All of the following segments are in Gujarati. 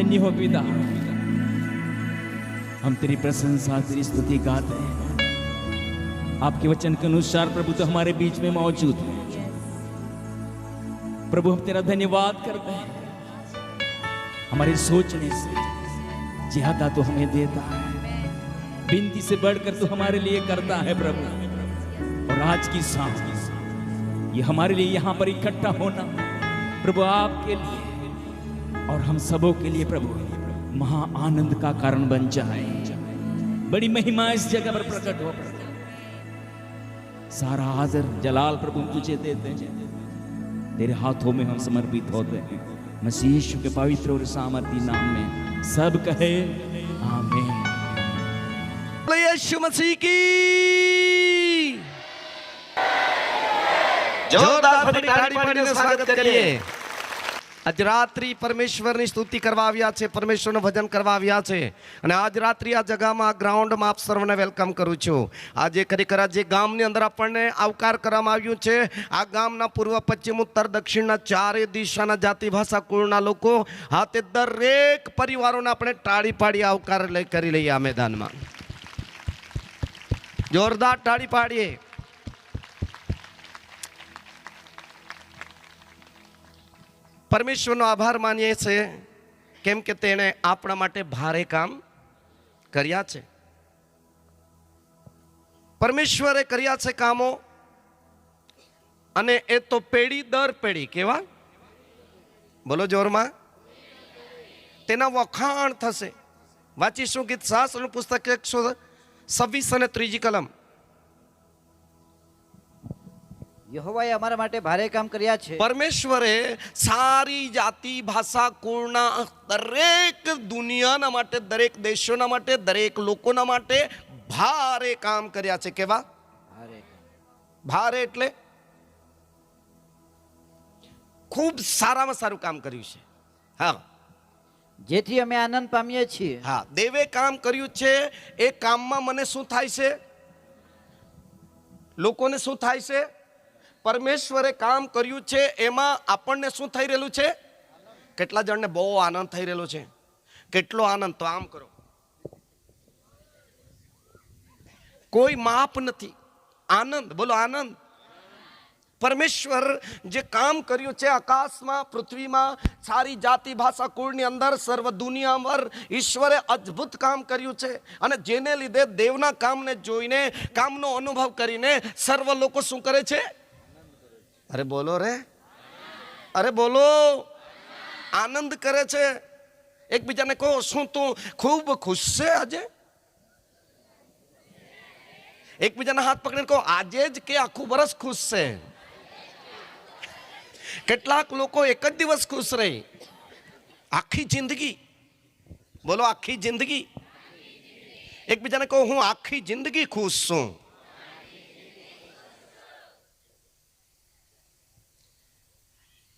धन्य हो पिता, हम तेरी प्रशंसा तेरी स्तुति गाते हैं। आपके वचन के अनुसार प्रभु तो हमारे बीच में मौजूद है। प्रभु हम तेरा धन्यवाद करते हैं, हमारे सोचने से ज्यादा तो हमें देता है, बिनती से बढ़कर तो हमारे लिए करता है प्रभु। और आज की सांस ये हमारे लिए यहाँ पर इकट्ठा होना प्रभु आपके लिए और हम सबों के लिए प्रभु महा आनंद का कारण बन जाए। बड़ी महिमा इस जगह पर प्रकट हो प्रभु। सारा आदर जलाल प्रभु हम तुझे देते हैं, तेरे हाथों में हम समर्पित होते हैं। मसीह यीशु के पवित्र और सामर्थी नाम में सब कहे आमीन। यीशु मसीह की जोरदार ताड़ी पाડીને સ્વાગત કરીએ। આજ રાત્રિ પરમેશ્વરની સ્તુતિ કરવા આવ્યા છે, પરમેશ્વરનું ભજન કરવા આવ્યા છે અને આજ રાત્રિ આ જગામાં આ ગ્રાઉન્ડમાં આપ સર્વને વેલકમ કરું છું। આજે ખરેખર જે ગામની અંદર આપણને આવકાર કરવામાં આવ્યું છે, આ ગામના પૂર્વ પશ્ચિમ ઉત્તર દક્ષિણના ચારે દિશાના જાતિ ભાષા કુળના લોકો હાથે દરેક પરિવારોને આપણે તાળી પાડી આવકાર કરી લઈએ આ મેદાનમાં। જોરદાર તાળી પાડીએ। પરમેશ્વરનો આભાર માનીએ છીએ કેમ કે તેણે આપણા માટે ભારે કામ કર્યા છે। પરમેશ્વરે કર્યા છે કામો અને એ તો પેઢી દર પેઢી કેવા બોલો જોરમાં તેના વખાણ થશે। વાંચીશું ગીત શાસ્ત્રનું પુસ્તક 126 અને 3 કલમ। यहोवाए हमारा माटे भारे काम कर्या छे। परमेश्वरे सारी जाति भाषा कुळना दरेक दुनियाना माटे दरेक देशोना माटे दरेक लोकोना माटे भारे काम कर्या छे। केवा भारे भारे एटले खूब सारामां सारुं काम कर्युं छे। हाँ जेथी अमे आनंद पामीए छीए। हाँ देवे काम कर्युं छे ए काममां मने शुं थाय छे, लोकोने शुं थाय छे? परमेश्वरे काम कर्યું છે એમાં આપણને શું થઈ રહેલું છે? કેટલા જણને બહુ આનંદ થઈ રહેલો છે? કેટલો આનંદ તો આમ કરો, કોઈ માપ નથી। આનંદ બોલો આનંદ। પરમેશ્વર જે કામ કર્યું છે આકાશમાં પૃથ્વીમાં સારી જાતિ ભાષા કુળની અંદર સર્વ દુનિયામાં ઈશ્વરે અદ્ભુત કામ કર્યું છે અને જેને લીધે દેવના કામને જોઈને કામનો અનુભવ કરીને સર્વ લોકો શું કરે છે? अरे बोलो रे, अरे बोलो आनंद करे छे। एक बीजा ने कहो शू तू खूब खुश छे आजे? एक बीजा ने हाथ पकड़े कहो आजे ज के आखू बरस खुश छे। કેટલાક લોકો એક જ દિવસ ખુશ રહે, આખી જિંદગી બોલો આખી જિંદગી। એક બીજાને કહો હું આખી જિંદગી ખુશ છું।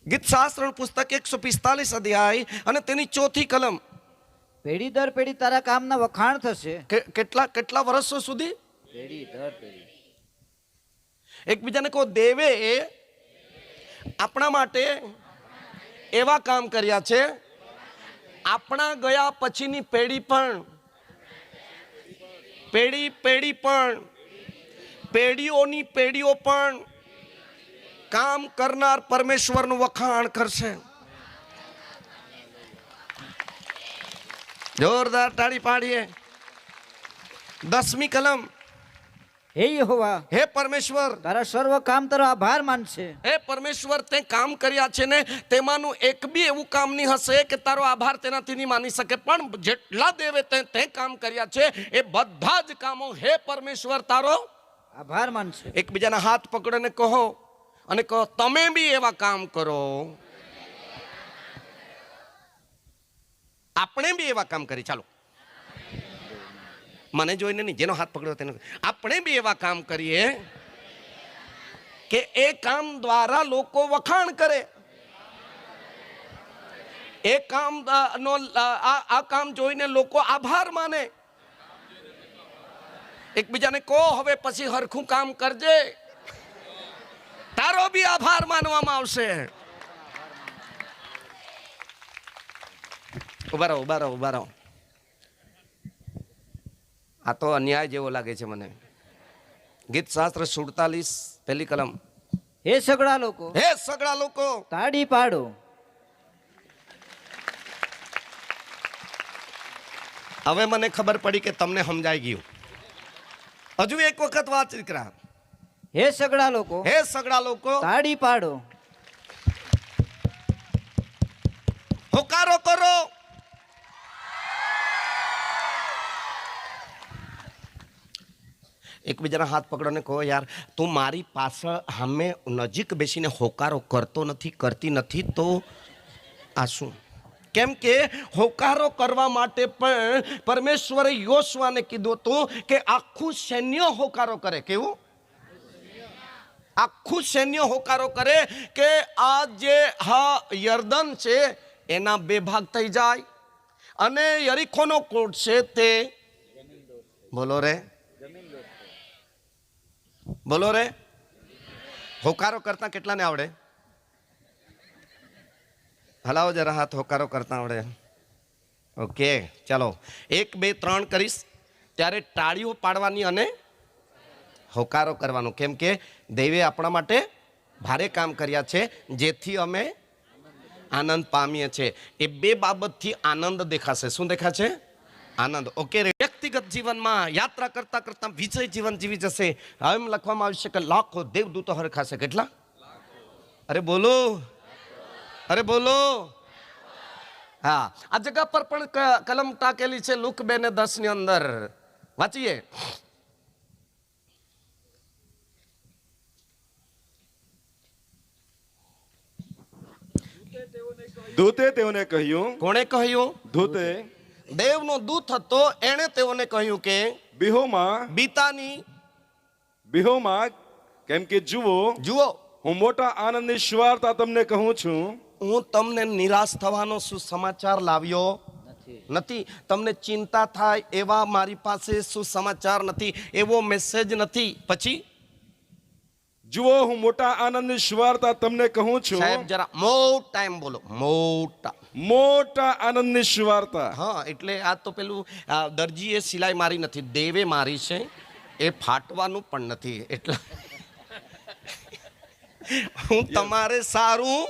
ગીત શાસ્ત્રનું પુસ્તક 145 અધ્યાય અને તેની 4 કલમ। પેઢી દર પેઢી તારા કામના વખાણ થશે। કેટલા કેટલા વર્ષો સુધી? પેઢી દર પેઢી। એકબીજાને કહો દેવે આપણા માટે એવા કામ કર્યા છે, આપણા ગયા પછીની પેઢી પણ પેઢીઓની પેઢીઓ પણ काम करनार परमेश्वर नु वखाण करशे। जोरदार ताड़ी पाड़िए। 10મી कलम। हे यहोवा हे परमेश्वर तारा सर्व काम तारो आभार मानशे। हे परमेश्वर ते काम कर्या छे ने तेमानु एक बी एवुं काम नहीं हशे के तारो आभार तेनाथी नहीं मानी सके, पण जेटला देवे ते काम कर्या छे ए बधा ज कामो हे परमेश्वर तारो आभार मानशे। एक बीजाना हाथ पकड़ीने कहो અને કહો તમે બી એવા કામ કરો, આપણે બી એવા કામ કરી। ચાલો મને જોઈને નહીં, જેનો હાથ પકડ્યો તેને આપણે બી એવા કામ કરીએ કે એ કામ દ્વારા લોકો વખાણ કરે। એ કામ નો આ કામ જોઈને લોકો આભાર માને। એકબીજાને કહો હવે પછી હરખું કામ કરજે, तारो भी आभार मानवामां आवशे। ઉભા રહો, ઉભા રહો, ઉભા રહો. આ તો અન્યાય જેવો લાગે છે મને. ગીત શાસ્ત્ર 47 પહેલી કલમ. હે સગળા લોકો હે સગળા લોકો તાળી પાડો. હવે મને ખબર પડી કે તમને સમજાઈ ગયું. હજુ એક વખત વાત દીકરા. હે સગળા લોકો હે સગળા લોકો તાળી પાડો. હોકારો કરો. એકબીજાના હાથ પકડો ને કહો, યાર તું મારી પાછળ સામે નજીક બેસીને હોકારો કરતો નથી, કરતી નથી તો આ શું? કેમ કે હોકારો કરવા માટે પણ પરમેશ્વરે યોશુઆને કીધું હતું કે આખું સૈન્ય હોકારો કરે. કેવું? આખું સૈન્ય હોકારો કરે કે આ જે યર્દન છે એના 2 ભાગ થઈ જાય અને યરીખોનો કોટ છે તે બોલો રે, બોલો રે. હોકારો કરતા કેટલાને આવડે? હલાવો જરા હાથ. હોકારો કરતા આવડે? ઓકે, ચાલો 1 2 3 કરીશ ત્યારે તાળીઓ પાડવાની અને હોકારો કરવાનો. કેમ કે દૈવે આપણા માટે ભારે કામ કર્યા છે જેથી અમે આનંદ પામીએ છીએ. એ 2 બાબતથી આનંદ દેખાશે. શું દેખાશે? આનંદ. ઓકે, વ્યક્તિગત જીવનમાં યાત્રા કરતા કરતા વિજય જીવન જીવી જશે. હવે એમ લખવામાં આવશે કે લાખો દેવદૂતો હરખાશે. કેટલા? અરે બોલો, અરે બોલો. હા, આ જગ્યા પર પણ કલમ ટાકેલી છે લુક 2:10 ની અંદર. વાંચીએ. દૂતે તેઓને કહ્યું. કોણે કહ્યું? દૂતે. દેવનો દૂત હતો, એણે તેઓને કહ્યું કે બિહોમાં, બીતાની બિહોમાં, કેમ કે જુઓ જુઓ હું મોટા આનંદની સુવાર્તા તમને કહું છું. હું તમને નિરાશ થવાનો સુસમાચાર લાવ્યો નથી. તમને ચિંતા થાય એવા મારી પાસે સુસમાચાર નથી, એવો મેસેજ નથી. પછી જુઓ હું મોટા આનંદની સુવાર્તા તમને કહું છું. સાહેબ જરા મોટા એમ બોલો. મોટા, મોટા આનંદની સુવાર્તા. હા, એટલે આ તો પેલું દરજીએ સિલાઈ મારી નથી, દેવે મારી છે. એ ફાટવાનું પણ નથી. એટલે હું તમારે સારું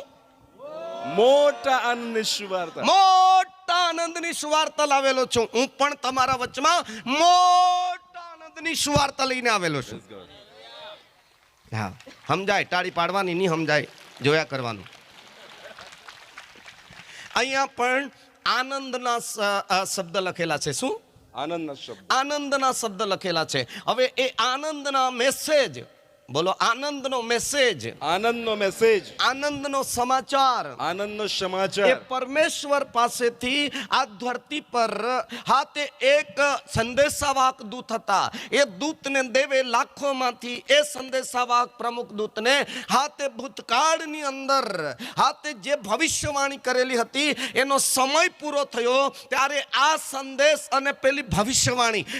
મોટા આનંદની સુવાર્તા, મોટા આનંદની સુવાર્તા લાવેલો છું. હું પણ તમારા વચમાં મોટા આનંદની સુવાર્તા લઈને આવેલો છું. હા, સમજાય? તાળી પાડવાની નહીં સમજાય, જોયા કરવાનું. અહીંયા પણ આનંદના શબ્દ લખેલા છે. શું? આનંદના શબ્દ, આનંદના શબ્દ લખેલા છે. હવે એ આનંદના મેસેજ બોલો. આનંદનો મેસેજ, આનંદનો મેસેજ, આનંદનો સમાચાર, આનંદનો એ સમાચાર પરમેશ્વર પાસેથી આ ધરતી પર હાથે એક સંદેશાવાહક દૂત હતા. એ દૂતને દેવે લાખોમાંથી એ સંદેશાવાહક પ્રમુખ દૂતને હાથે ભૂતકાળની અંદર હાથે જે ભવિષ્યવાણી કરેલી હતી એનો સમય પૂરો થયો ત્યારે આ સંદેશ અને પેલી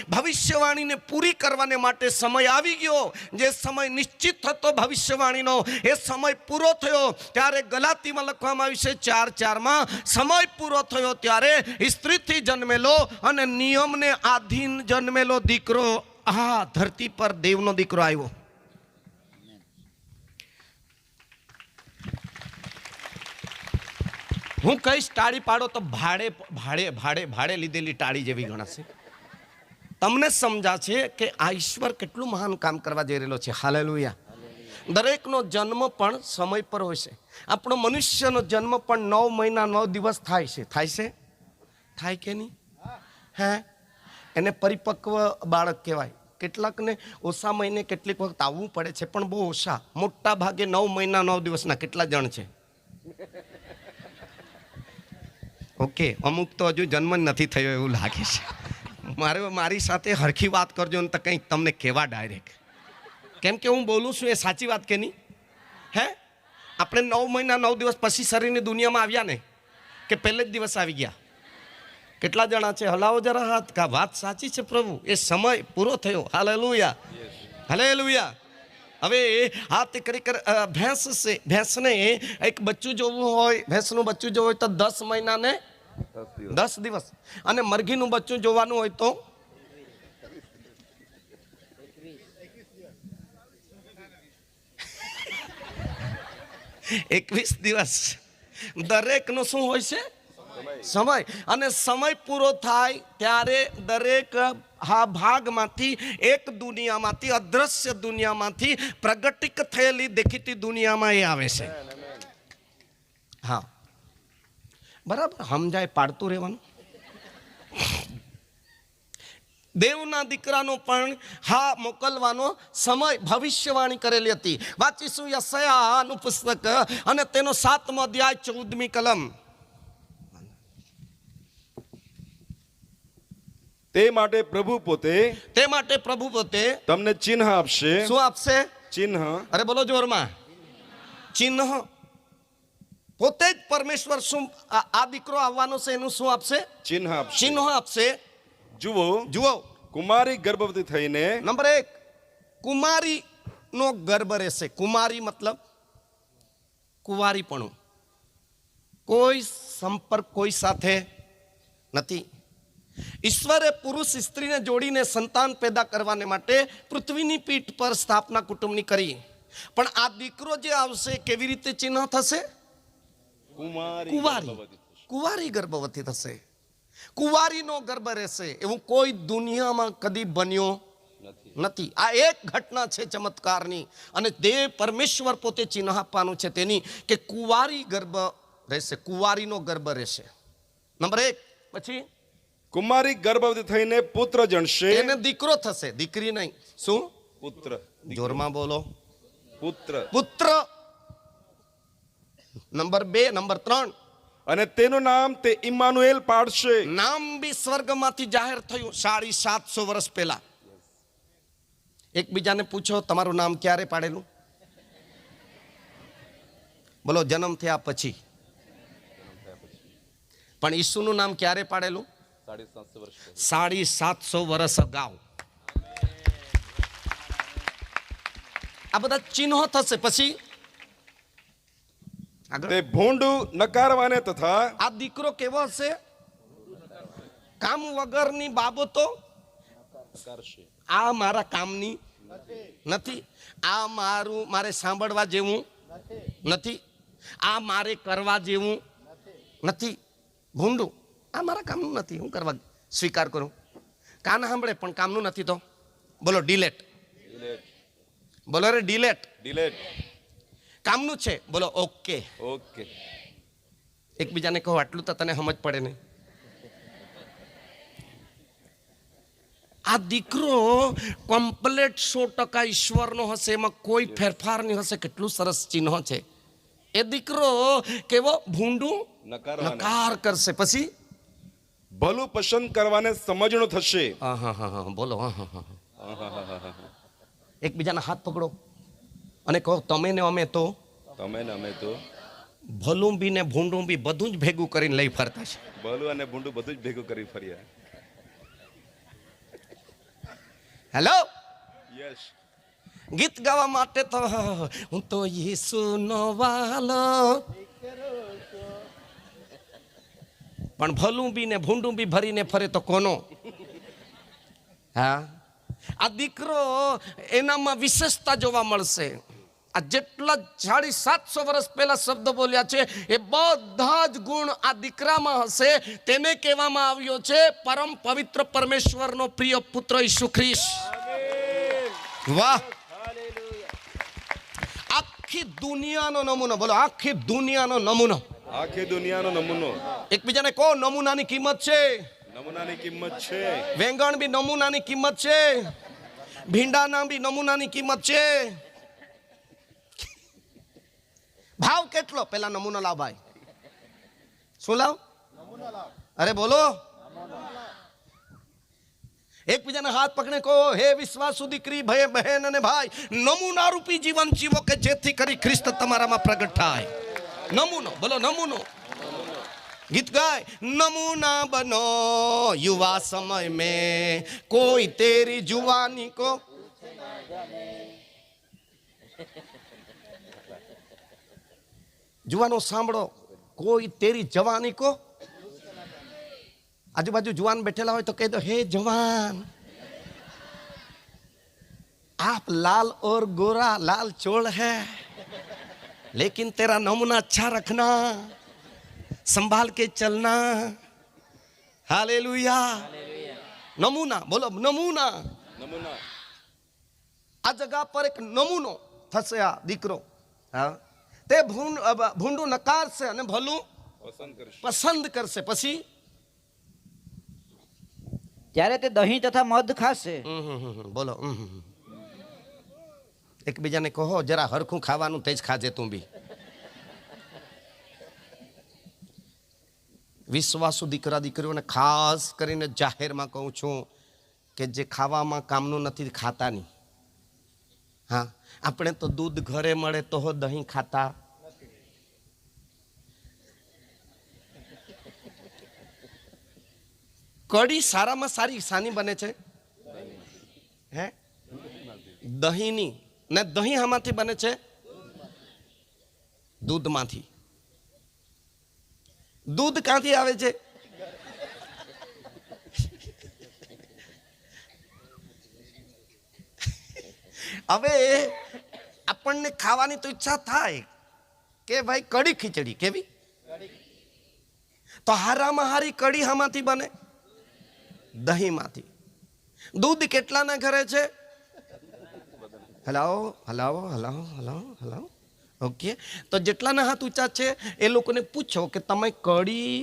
ભવિષ્યવાણીને પૂરી કરવાને માટે સમય આવી ગયો. જે સમય નિશ્ચિત હતો ભવિષ્યવાણીનો, એ સમય પૂરો થયો ત્યારે ગલાતીમાં લખવામાં આવ્યું છે 4:4 સમય પૂરો થયો ત્યારે સ્ત્રીથી જન્મેલો અને નિયમને આધીન જન્મેલો દીકરો આ ધરતી પર દેવનો દીકરો આવ્યો. હું કહીશ તાળી પાડો તો ભાડે ભાડે ભાડે ભાડે લીધેલી તાળી જેવી ગણાશે. તમને સમજાશે કે આ ઈશ્વર કેટલું મહાન કામ કરવા જઈ રહેલો છે. હાલેલુયા. દરેકનો જન્મ પણ સમય પર હોય છે. આપણો મનુષ્યનો જન્મ પણ 9 મહિના 9 દિવસ થાય છે. થાય છે? થાય કે નહીં? હે, એને પરિપક્વ બાળક કહેવાય. કેટલાકને ઓછા મહિને કેટલીક વખત આવવું પડે છે, પણ બહુ ઓછા. મોટા ભાગે 9 મહિના 9 દિવસના કેટલા જણ છે? ઓકે, અમુક તો હજુ જન્મ નથી થયો એવું લાગે છે. મારી સાથે હરખી વાત કરજો ને તો કંઈક તમને કહેવા ડાયરેક્ટ. કેમ કે હું બોલું છું એ સાચી વાત કે નહીં? હે, આપણે 9 મહિના 9 દિવસ પછી શરીરની દુનિયામાં આવ્યા ને કે પહેલે જ દિવસ આવી ગયા? કેટલા જણા છે? હલાવો જરા હાથ. કા વાત સાચી છે પ્રભુ, એ સમય પૂરો થયો. Hallelujah, hallelujah. હવે હાથ કરી ભેંસ છે, ભેંસને એક બચ્ચું જોવું હોય, ભેંસનું બચ્ચું જોવું હોય તો 10 મહિના ને 10 દિવસ. અને મરઘીનું બચ્ચું જોવાનું હોય તો 21 દિવસ. દરેકનો શું હોય છે? સમય. અને સમય પૂરો થાય ત્યારે દરેક ભાગમાંથી, એક દુનિયામાંથી, અદ્રશ્ય દુનિયામાંથી પ્રગટિત થયેલી દેખીતી દુનિયામાં એ આવે છે. હા, બરાબર સમજાય, પાડતું રહેવાનું. દેવના દીકરાનો પણ હા મોકલવાનો સમય ભવિષ્યવાણી કરેલી હતી. વાંચીશું યશાયાનું પુસ્તક અને તેનો 7મો અધ્યાય 14મી કલમ. તે માટે પ્રભુ પોતે તમને ચિહ્ન આપશે. શું આપશે? ચિહ્ન. અરે બોલો જોરમાં. ચિહ્ન. પોતે જ પરમેશ્વર શું આ દીકરો આવવાનો છે એનું શું આપશે? ચિહ્ન આપશે. ચિહ્ન આપશે. જુઓ કુમારી ગર્ભવતી થઈને. નંબર 1, કુમારી નો ગર્ભ રહેશે. કુમારી મતલબ કુંવારીપણું, કોઈ સંપર્ક કોઈ સાથે નથી. ઈશ્વરે પુરુષ સ્ત્રીને જોડીને સંતાન પેદા કરવાને માટે પૃથ્વીની પીઠ પર સ્થાપના કુટુંબની કરી. પણ આ દીકરો જે આવશે કેવી રીતે ચિહ્ન થશે? કુંવારી ગર્ભવતી થશે. કુંવારીનો ગર્ભ રહેશે. એવું કોઈ દુનિયામાં કદી બન્યો નથી. આ એક ઘટના છે ચમત્કારની. અને દેવ પરમેશ્વર પોતે ચિહ્ન આપવાનું છે તેની કે કુંવારી ગર્ભ રહેશે, કુંવારીનો ગર્ભ રહેશે. નંબર 1. પછી કુમારી ગર્ભવતી થઈને પુત્ર જણશે. એને દીકરો થશે, દીકરી નહીં. શું? પુત્ર. જોરમાં બોલો. પુત્ર. નંબર 2. નંબર 3. અને તેનું નામ તે ઇમ્માનુએલ પાડશે. નામ બી સ્વર્ગમાંથી જાહેર થયું 750 વર્ષ પહેલા. એકબીજાને પૂછો તમારું નામ ક્યારે પાડેલું? બોલો. જન્મ થયા પછી. પણ ઈસુનું નામ ક્યારે પાડેલું? 750 વર્ષ અગાઉ. આ બધા ચિહ્નો થશે. પછી તે ભોંડું નકારવાને તથા. આ દીકરો કેવો હશે? કામ વગરની બાબતો. આ મારા કામની નથી. આ મારે સાંભળવા જેવું નથી. આ મારે કરવા જેવું નથી. ભૂંડું. આ મારા કામનું નથી. હું કરવા સ્વીકાર કરું. કાન સાંભળે પણ કામનું નથી તો બોલો ડિલેટ. બોલો રે ડિલેટ. કામનું છે બોલો ઓકે. એકબીજાને કહો આટલું તો તને સમજ પડે ને. આ દીકરો કમ્પ્લેટ 100% ઈશ્વરનો હશે, એમાં કોઈ ફેરફાર નહીં હશે. કેટલું સરસ ચિહ્ન છે. એ દીકરો કેવો? ભૂંડું નકાર કરશે. પછી ભલું પસંદ કરવાને સમજણો થશે. બોલો. એકબીજાના હાથ પકડો અને કહો તમે ને અમે તો ભલું બી ને ભૂંડું બી બધું જ ભેગું કરીને લઈ ફરતા છે. ભલું અને ભૂંડું બધું જ ભેગું કરી ફર્યા. હેલો. યસ. ગીત ગાવા માટે તો હું તો યેસુનો વાલો, પણ ભલું બી ને ભૂંડું બી ભરીને ફરે તો કોનો? હા, આ દીકરો એનામાં વિશેષતા જોવા મળશે. આ જેટલા 750 વર્ષ પહેલા શબ્દ બોલ્યા છે એ બધા જ ગુણ આ દીકરામાં હશે. તેને કહેવામાં આવ્યો છે પરમ પવિત્ર પરમેશ્વરનો પ્રિય પુત્ર ઈસુ ખ્રિસ્ત. વાહ. આખી દુનિયાનો નમૂનો. બોલો આખી દુનિયાનો નમૂનો. એકબીજાને કહો નમૂનાની કિંમત છે. વેંગણ બી નમૂનાની કિંમત છે. ભીંડાના બી નમૂનાની કિંમત છે. ભાવ કેટલો? પેલા નમૂનો લાવ ભાઈ. શું લાવ? અરે બોલો. એકબીજાના હાથ પકડે કહો હે વિશ્વાસુ દીકરી, ભાઈ બહેન અને ભાઈ, નમૂના રૂપી જીવન જીવો કે જેથી કરી ખ્રિસ્ત તમારામાં પ્રગટ થાય. નમૂનો. બોલો નમૂનો. ગીત ગાય. નમૂના બનો યુવા સમય में कोई तेरी जुवानी को. જુવાનો સાંભળો, કોઈ તેરી જવાની કો. આજુબાજુ જુવાન બેઠેલા હોય તો કહી દો, હે જવાન, आप लाल और गोरा लाल चोल है, लेकिन तेरा नमूना अच्छा रखना, संभाल के चलना। हालेलुया। नमूना बोलो, नमूना। आ जगह पर एक नमूनो थसे आ दीकरो, हाँ, ते भूंडू नकार से अने भलू पसंद करसे। पसी ત્યારે તે દહીં તથા મધ ખાશે. બોલો, એકબીજાને કહો જરા હરખું ખાવાનું તેજ ખાજે તું બી. વિશ્વાસુ દીકરા દીકરીઓને ખાસ કરીને જાહેરમાં કહું છું કે જે ખાવામાં કામનું નથી ખાતા નહીં. હા, આપણે તો દૂધ ઘરે મળે તો દહીં ખાતા. કઢી સારામાં સારી સાની બને છે? હે, દહીંની. ને દહીં આમાંથી બને છે? દૂધમાંથી. દૂધ ક્યાંથી આવે છે? હવે આપણને ખાવાની તો ઈચ્છા થાય કે ભાઈ કઢી ખીચડી કેવી, તો હારામાં હારી કઢી આમાંથી બને? દહીંમાંથી. દૂધ કેટલાના ઘરે છે? હલાવો હલાવો હલાવો હલાવો હલાવો. ઓકે, તો જેટલાના હાથ ઊંચા છે એ લોકોને પૂછો કે તમે કઢી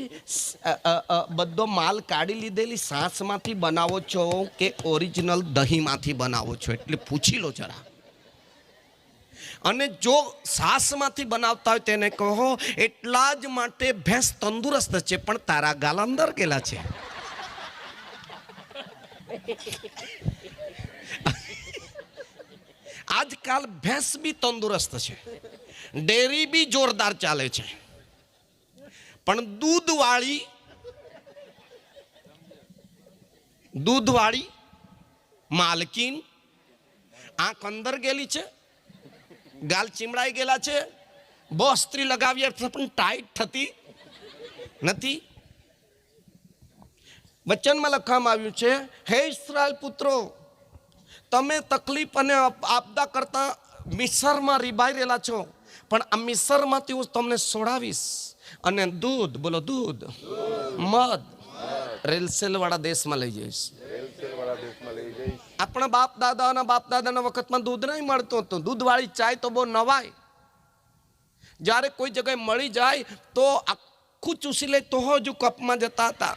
બધો માલ કાઢી લીધેલી સાસમાંથી બનાવો છો કે ઓરિજિનલ દહીંમાંથી બનાવો છો, એટલે પૂછી લો જરા. અને જો સાસમાંથી બનાવતા હોય તેને કહો એટલા જ માટે ભેંસ તંદુરસ્ત છે, પણ તારા ગાલ અંદર ગયેલા છે. આજકાલ ભેંસ બી તંદુરસ્ત છે, ડેરી બી જોરદાર ચાલે છે, પણ દૂધવાળી માલકીન આંખ અંદર ગયેલી છે, ગાલ ચીમડાઈ ગયેલા છે, બહુ અસ્ત્રી લગાવી પણ ટાઈટ થતી નથી. વચનમાં લખવામાં આવ્યું છે, હે ઇસ્રાએલ પુત્રો, તમે તકલીફ અને આપદા કરતા મિસરમાં રીબાઈ રહેલા છો, પણ આ મિસરમાંથી હું તમને છોડાવીશ અને દૂધ, બોલો દૂધ, મધ રેલસેલ વાળા દેશમાં લઈ જઈશ. આપણા બાપ દાદાના વખતમાં દૂધ નહીં મળતું હતું. દૂધવાળી ચાય તો બહુ નવાય. જ્યારે કોઈ જગ્યાએ મળી જાય તો આખું ચૂસી લે તો હજુ કપમાં જતા હતા.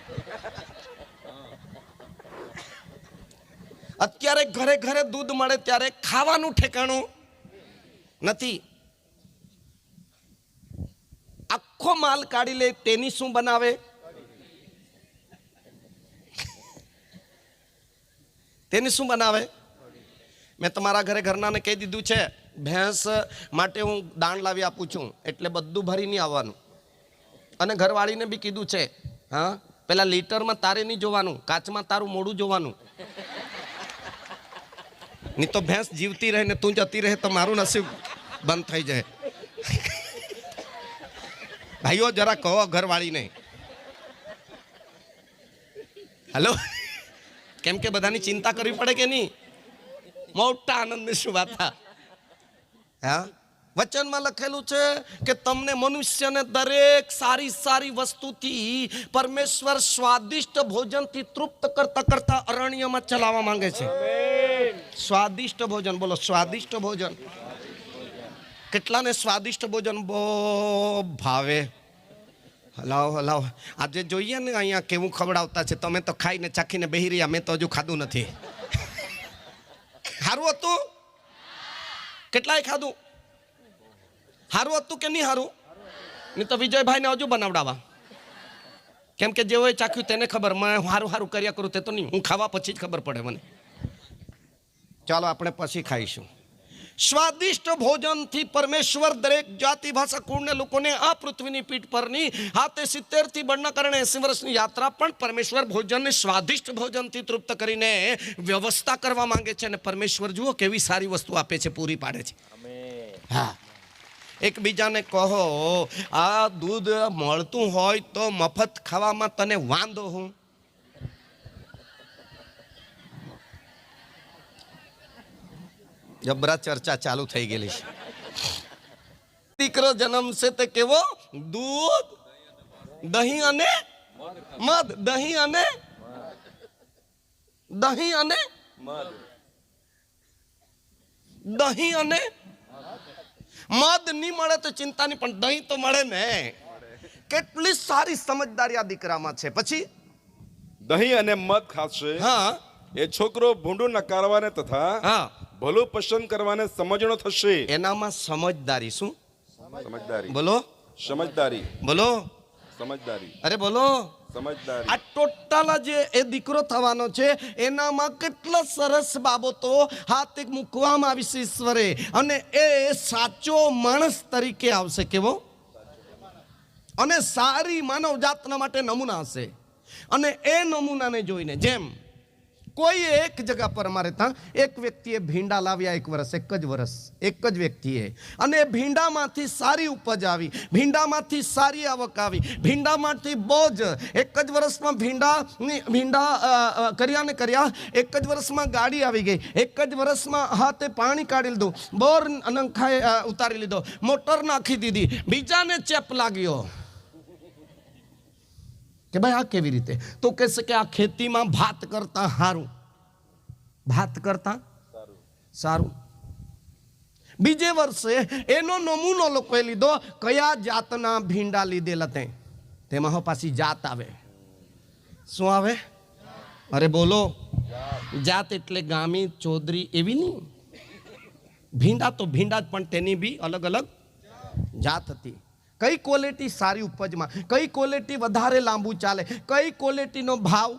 અત્યારે ઘરે ઘરે દૂધ મળે ત્યારે ખાવાનું ઠેકાણું નથી. આખો માલ કાઢી લે, તેની શું બનાવે? તેની શું બનાવે? મેં તમારા ઘરે ઘરનાને કહી દીધું છે, ભેંસ માટે હું દાણ લાવી આપું છું, એટલે બધું ભરી નહીં આવવાનું. અને ઘરવાળીને બી કીધું છે, હા, પેલા લીટરમાં તારે નહીં જોવાનું, કાચમાં તારું મોઢું જોવાનું. નહીં તો ભેંસ જીવતી રહે ને તું જતી રહે તો મારું નસીબ બંધ થઈ જાય. ભાઈઓ જરા કહો ઘરવાળીને. હેલો, કેમ કે બધાની ચિંતા કરવી પડે કે નહીં? મોટા આનંદની શું વાત. હા, વચનમાં લખેલું છે કે તમને મનુષ્યને દરેક સારી સારી વસ્તુથી પરમેશ્વર સ્વાદિષ્ટ ભોજનથી તૃપ્ત કરતા કરતા અરણ્યમાં ચલાવવા માંગે છે. સ્વાદિષ્ટ ભોજન, બોલો સ્વાદિષ્ટ ભોજન. કેટલાને સ્વાદિષ્ટ ભોજન બહુ ભાવે? હલાવ હલાવ. આજે જોઈએ ને અહીંયા કેવું ખવડાવતા છે. તમે તો ખાઈને ચાખીને બેહી રહ્યા, મેં તો હજુ ખાધું નથી. સારું હતું? કેટલાય ખાધું? સારું હતું કે નહીં સારું? નહીં તો વિજયભાઈને હજુ બનાવડાવા. કેમ કે જેઓએ ચાખ્યું તેને ખબર. મેં સારું સારું કર્યા કરું તે તો નહીં, હું ખાવા પછી જ ખબર પડે મને. ચાલો આપણે પછી ખાઈશું. સ્વાદિષ્ટ ભોજનથી પરમેશ્વર દરેક જાતિ ભાષા કુળને લોકોને આ પૃથ્વીની પીઠ પરની હાથે 70 થી બળના કારણે 80 વર્ષની યાત્રા પણ પરમેશ્વર ભોજનને સ્વાદિષ્ટ ભોજનથી તૃપ્ત કરીને વ્યવસ્થા કરવા માંગે છે. અને પરમેશ્વર જુઓ કેવી સારી વસ્તુ આપે છે, પૂરી પાડે છે. હા, એકબીજાને કહો આ દૂધ મળતું હોય તો મફત ખાવામાં તને વાંધો હું? જબરા ચર્ચા ચાલુ થઈ ગયેલી છે. દીકરો જન્મશે તે કેવો? દૂધ, દહીં અને મધ. દહીં અને મધ નહીં મળે તો ચિંતા નહીં, પણ દહીં તો મળે ને. કેટલી સારી સમજદારી આ દીકરામાં છે. પછી દહીં અને મધ ખાશે, હા એ છોકરો ભૂંડું નકારવાને તથા હા ભલું પસંદ કરવાને સમજણો થશે. એનામાં સમજદારી. શું સમજદારી, બોલો? સમજદારી, બોલો. સમજદારી, અરે બોલો. સમજદારી. આ ટોટલ જે એ દીકરો થવાનો છે એનામાં કેટલા સરસ બાબતો હાથ મૂકવામાં આવી છે ઈશ્વરે, અને એ સાચો માણસ તરીકે આવશે. કેવો? અને સારી માનવ જાતના માટે નમૂના હશે. અને એ નમૂનાને જોઈને, જેમ કોઈ એક જગ્યા પર અમારે ત્યાં એક વ્યક્તિએ ભીંડા લાવ્યા, એક જ વ્યક્તિએ, અને ભીંડામાંથી સારી ઉપજ આવી, ભીંડામાંથી સારી આવક આવી, ભીંડામાંથી બોજ. એક જ વર્ષમાં ભીંડા કર્યા, એક જ વર્ષમાં ગાડી આવી ગઈ, એક જ વર્ષમાં હાથે પાણી કાઢી લીધું, બોર નંખાએ ઉતારી લીધો, મોટર નાખી દીધી. બીજાને ચેપ લાગ્યો કે ભાઈ આ કેવી રીતે? તો કહેશે કે આ ખેતીમાં ભાત કરતા સારું. બીજે વર્ષે એનો નમૂનો લોકોએ લીધો. કયા જાતના ભીંડા લીધેલા તેમાં હો પાછી જાત આવે. શું આવે? અરે બોલો. જાત એટલે ગામી, ચૌધરી એવી નહીં. ભીંડા તો ભીંડા જ, પણ તેની બી અલગ અલગ જાત હતી. કઈ ક્વોલિટી સારી ઉપજમાં, કઈ ક્વોલિટી વધારે લાંબુ ચાલે, કઈ ક્વોલિટીનો ભાવ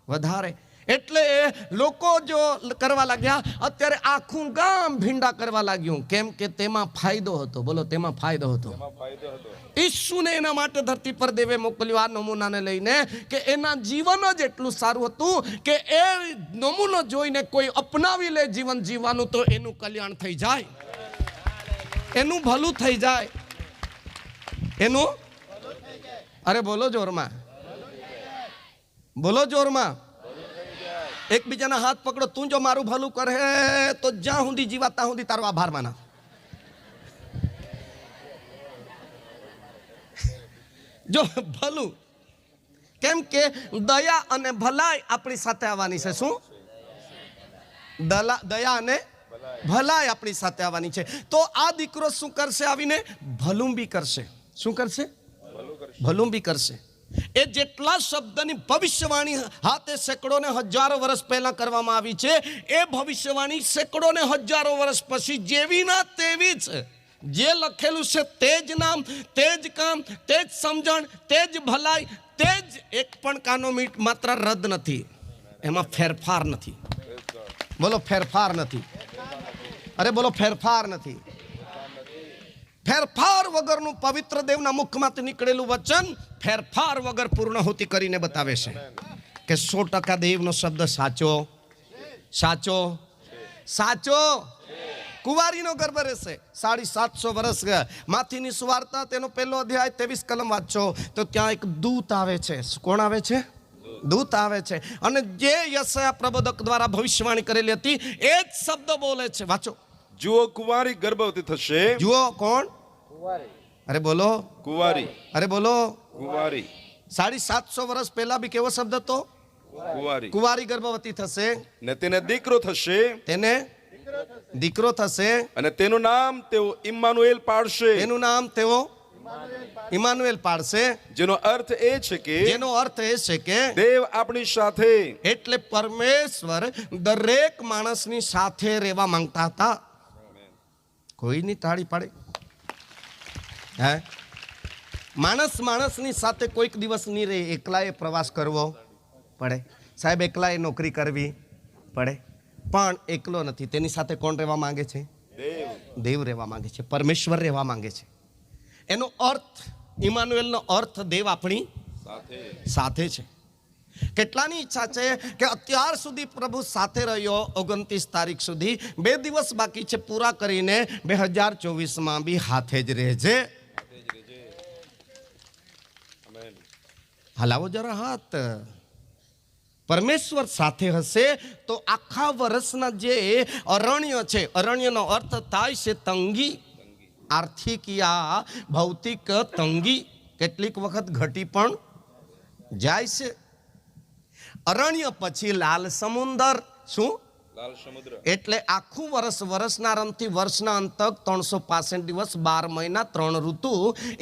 વધારે. એટલે લોકો જો કરવા લાગ્યા, અત્યારે આખું ગામ ભીંડા કરવા લાગ્યું. કેમ કે તેમાં ફાયદો હતો. બોલો, તેમાં ફાયદો હતો. ઈસુને એના માટે ધરતી પર દેવે મોકલ્યો આ નમૂનાને લઈને, કે એના જીવન જ એટલું સારું હતું કે એ નમૂનો જોઈને કોઈ અપનાવી લે જીવન જીવવાનું, તો એનું કલ્યાણ થઈ જાય, એનું ભલું થઈ જાય, એનું. અરે બોલો જોરમાં, બોલો જોરમાં. એકબીજાના હાથ પકડો. તું જો મારું ભલું કરે તો જ્યાં સુધી જીવા ત્યાં સુધી તારો આભાર માના. જો ભલું, કેમ કે દયા અને ભલાઈ આપણી સાથે આવવાની છે. શું? દયા અને ભલાઈ આપણી સાથે આવવાની છે. તો આ દીકરો શું કરશે? આવીને ભલું બી કરશે. શું કરશે? ભલું બી કરશે. એ જેટલા શબ્દની ભવિષ્યવાણી હાથે સેંકડો ને હજારો વર્ષ પહેલા કરવામાં આવી છે, એ ભવિષ્યવાણી સેંકડો ને હજારો વર્ષ પછી જેવી ના તેવી છે. જે લખેલું છે તે જ નામ, તે જ કામ, તે જ સમજણ, તે જ ભલાઈ, તે જ એક પણ કાનો માત્ર રદ નથી. એમાં ફેરફાર નથી. બોલો, ફેરફાર નથી. અરે બોલો, ફેરફાર નથી. ફેરફાર વગરનું પવિત્ર દેવના મુખમાંથી નીકળેલું વચન ફેરફાર વગર પૂર્ણાહુતિ કરીને બતાવે છે કે 100% દેવનો શબ્દ સાચો. કુંવારીનો ગર્ભ રહેશે. 750 વર્ષ ગયા. માથીની સુવાર્તા તેનો 1 અધ્યાય 23 કલમ વાંચો તો ત્યાં એક દૂત આવે છે. કોણ આવે છે? દૂત આવે છે. અને જે યશાયા પ્રબોધક દ્વારા ભવિષ્યવાણી કરેલી હતી એ જ શબ્દ બોલે છે. વાંચો. જુઓ, કુંવારી ગર્ભવતી થશે. જુઓ, કોણ? અરે બોલો. કુંવારી. અરે બોલો. કુંવારી. 750 વર્ષ પહેલા બી કેવો શબ્દ હતો? કુંવારી. કુંવારી ગર્ભવતી થશે ને તેને દીકરો થશે. તેને દીકરો થશે. અને તેનું નામ તેઓ ઇમ્માનુએલ પાડશે. એનું નામ તેઓ ઇમાનુએલ પાડશે. જેનો અર્થ એ છે કે દેવ આપણી સાથે. એટલે પરમેશ્વર દરેક માણસની સાથે રહેવા માંગતા હતા. કોઈની તાળી પાડે? હે? માણસની સાથે કોઈક દિવસ નહીં રહે. એકલાએ પ્રવાસ કરવો પડે. સાહેબ, એકલાએ નોકરી કરવી પડે. પણ એકલો નથી. તેની સાથે કોણ રહેવા માંગે છે? દેવ રહેવા માંગે છે. પરમેશ્વર રહેવા માંગે છે. એનો અર્થ, ઇમાનુએલનો અર્થ દેવ આપણી સાથે છે. કેટલાની ઈચ્છા છે કે અત્યાર સુધી પ્રભુ સાથે રહ્યો, 29 તારીખ સુધી. 2 દિવસ બાકી છે પૂરા કરીને 2024માં બી હાથે જ રહેજે. હલાવો જરા હાથ. પરમેશ્વર સાથે હશે તો આખા વર્ષના જે અરણ્ય છે, અરણ્યનો અર્થ થાય છે તંગી, આર્થિક યા ભૌતિક તંગી કેટલીક વખત ઘટી પણ જાય છે. અરણ્ય પછી લાલ સમુદર. શું? લાલ સમુદ્ર. એટલે આખું વર્ષ, વર્ષના આરંભથી વર્ષના અંત 365 દિવસ, 12 મહિના, 3 ઋતુ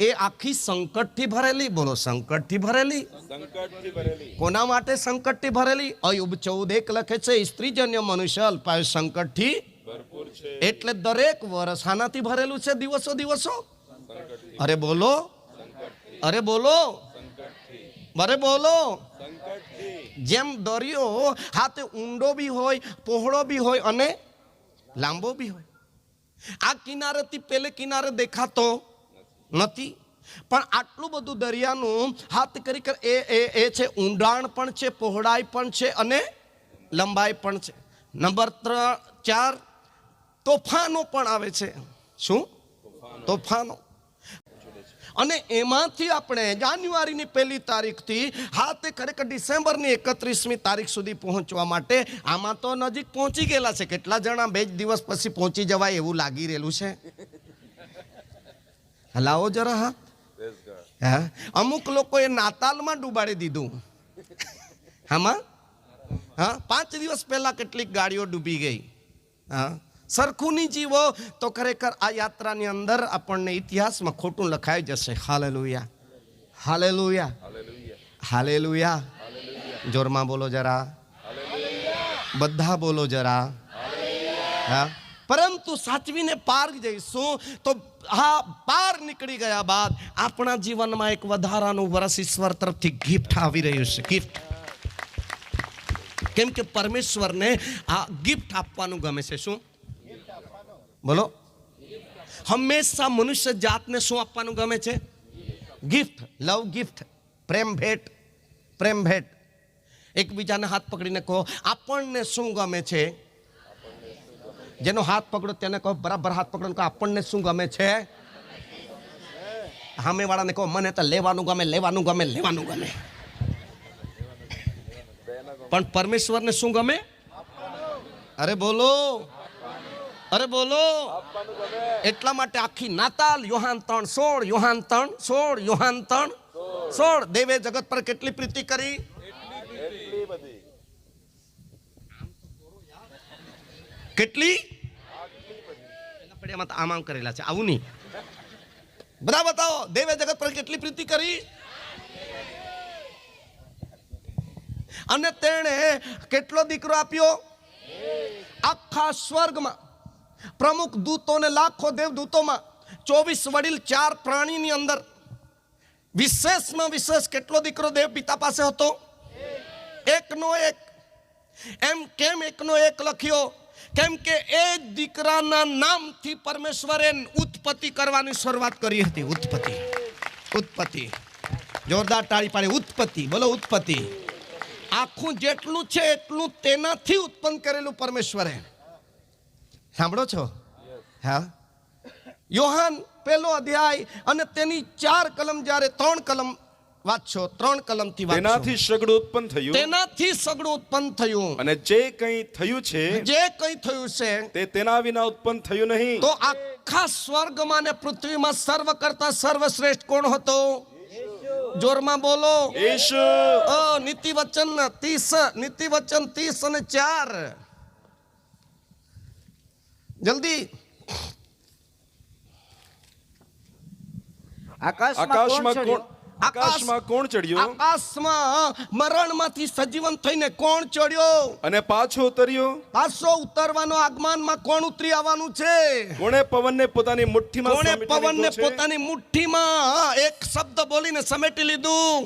એ આખી સંકટથી ભરેલી. બોલો, સંકટથી ભરેલી. સંકટથી ભરેલી. કોના માટે સંકટથી ભરેલી? અયુબ 14:1 લખે છે, સ્ત્રીજન્ય મનુષ્ય અલ્પાયુ સંકટથી ભરપૂર છે. એટલે દરેક વર્ષ આનાથી ભરેલું છે. દિવસો દિવસો. અરે બોલો, અરે બોલો, અરે બોલો. જેમ દરિયો હાથે ઊંડો બી હોય, પહોળો બી હોય અને લાંબો બી હોય. આ કિનારેથી પેલે કિનારે દેખાતો નથી, પણ આટલું બધું દરિયાનું હાથ કરી એ છે, ઊંડાણ પણ છે, પહોળાઈ પણ છે અને લંબાઈ પણ છે. નંબર 4, તોફાનો પણ આવે છે. શું? તોફાનો. અને એમાંથી આપણે જાન્યુઆરીની 1 તારીખથી હાથે ખરેખર ડિસેમ્બરની 31મી તારીખ સુધી પહોંચવા માટે આમાં તો નજીક પહોંચી ગયેલા છે. કેટલા જણા 2 દિવસ પછી પહોંચી જવાય એવું લાગી રહેલું છે? હલાવો જરા હાથ. હા, અમુક લોકોએ નાતાલમાં ડૂબાડી દીધું. આમાં હા, 5 દિવસ પહેલા કેટલીક ગાડીઓ ડૂબી ગઈ. હા, સરખું નહીં જીવો તો ખરેખર આ યાત્રાની અંદર આપણને ઇતિહાસમાં ખોટું લખાઈ જશે. હાલેલુયા, હાલેલુયા, હાલેલુયા. જોરમાં બોલો જરા, બધા બોલો જરા. હા, પરંતુ સાચવીને પાર જઈશું તો હા, પાર નીકળી ગયા બાદ આપણા જીવનમાં એક વધારાનું વર્ષ ઈશ્વર તરફથી ગિફ્ટ આવી રહ્યું છે. ગિફ્ટ. કેમ કે પરમેશ્વરને આ ગિફ્ટ આપવાનું ગમે છે. શું? બોલો. હંમેશા મનુષ્ય જાતને શું આપવાનું ગમે છે? ગિફ્ટ. લવ ગિફ્ટ. પ્રેમ ભેટ. પ્રેમ ભેટ. એકબીજાને હાથ પકડીને કહો, આપણને શું ગમે છે? જેનો હાથ પકડો તેને કહો, બરાબર હાથ પકડો, કહો આપણને શું ગમે છે? સામે વાળાને કહો, મને તો લેવાનું ગમે, લેવાનું ગમે, લેવાનું ગમે. પણ પરમેશ્વરને શું ગમે? અરે બોલો, અરે બોલો. એટલા માટે આખી નાતાલ યોહાન 3:16, યોહાન 3:16, યોહાન 3:16. દેવે જગત પર કેટલી પ્રીતિ કરી? કેટલી? આમ કરેલા છે, આવું નહીં. બધા બતાવો, દેવે જગત પર કેટલી પ્રીતિ કરી? અને તેણે કેટલો દીકરો આપ્યો? આખા સ્વર્ગમાં પ્રમુખ દૂતોને લાખો દેવદૂતોમાં 24 વડીલ 4 પ્રાણીની અંદર વિશેષમાં વિશેષ કેટલો દીકરો દેવ પિતા પાસે હતો? એકનો એક. એમ કેમ એકનો એક લખ્યો? કેમ કે એ દીકરાના નામથી પરમેશ્વરે ઉત્પત્તિ કરવાની શરૂઆત કરી હતી. ઉત્પત્તિ, ઉત્પત્તિ. જોરદાર તાળી પાડી. ઉત્પત્તિ. બોલો, ઉત્પત્તિ. આખું જેટલું છે એટલું તેનાથી ઉત્પન્ન કરેલું પરમેશ્વરે. સાંભળો છો? હા. યોહાન 1 અધ્યાય અને તેની 4 કલમ, જ્યારે 3 કલમ વાંચશો, 3 કલમથી વાંચશો. તેનાથી સગડું ઉત્પન્ન થયું. તેનાથી સગડું ઉત્પન્ન થયું. અને જે કંઈ થયું છે, જે કંઈ થયું છે તે તેના વિના ઉત્પન્ન થયું નહીં. તો આખા સ્વર્ગમાં ને પૃથ્વીમાં સર્વ કરતા સર્વશ્રેષ્ઠ કોણ હતો? જોરમાં બોલો. યેશુ. નીતિવચન 30, નીતિવચન 30 અને 4. જલ્દી. આકાશમાં કોણ ચડ્યો? આકાશમાં મરણમાંથી સજીવન થઈને કોણ ચડ્યો અને પાછો ઉતર્યો? પાછો ઉતરવાનો આગમનમાં કોણ ઉતરી આવવાનું છે? કોણે પવનને પોતાની મુઠ્ઠીમાં કોણે સમેટી પવનને લીધો છે? પોતાની મુઠ્ઠીમાં એક શબ્દ બોલીને સમેટી લીધું.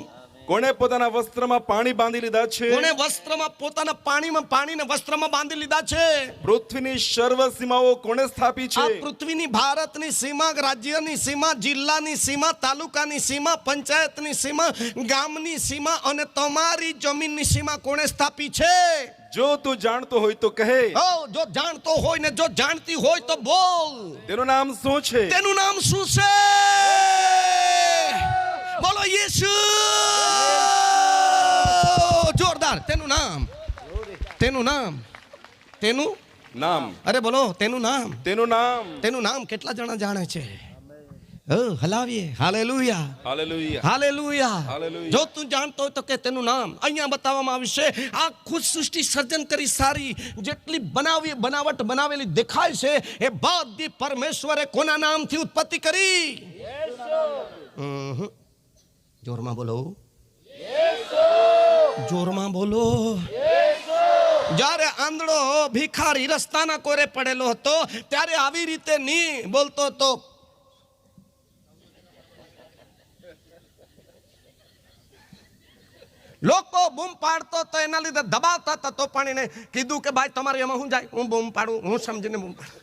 કોણે પોતાના વસ્ત્રમાં પાણી બાંધી લીધા છે? કોણે વસ્ત્રમાં પોતાના પાણીને વસ્ત્રમાં બાંધી લીધા છે? પૃથ્વીની સર્વ સીમાઓ કોણે સ્થાપી આ છે? પૃથ્વીની, ભારતની સીમા, રાજ્યની સીમા, જિલ્લાની સીમા, તાલુકાની સીમા, પંચાયતની સીમા, ગામની સીમા અને તમારી જમીનની સીમા કોણે સ્થાપી છે? જો તું જાણતો હોય તો કહે. જો જાણતો હોય ને જો જાણતી હોય તો બોલ. તેનું નામ શું છે? તેનું નામ શું છે? બોલો યેશુ. જોરદાર. જોરદાર. તેનું નામ, તેનું નામ, તેનું નામ. અરે બોલો તેનું નામ, તેનું નામ. તેનું નામ કેટલા જણા જાણે છે? હલાવીએ. હાલેલુયા, હાલેલુયા. હાલેલુયા. હાલેલુયા. જો તું જાણતો હોય તો કે તેનું નામ. અહીંયા બતાવવામાં આવશે આ ખુદ સૃષ્ટિ સર્જન કરી સારી જેટલી બનાવટ બનાવેલી દેખાય છે એ બધી પરમેશ્વરે કોના નામથી ઉત્પત્તિ કરી? જોરમાં બોલો, જોરમાં બોલો. જ્યારે આંધળો ભિખારી રસ્તાના કોરે પડેલો હતો ત્યારે આવી રીતે નહીં બોલતો હતો. લોકો બૂમ પાડતો તો એના લીધે દબાવતા હતા તો પણ એને કીધું કે ભાઈ તમારે એમાં હું જાય, હું બૂમ પાડું, હું સમજીને બૂમ પાડું.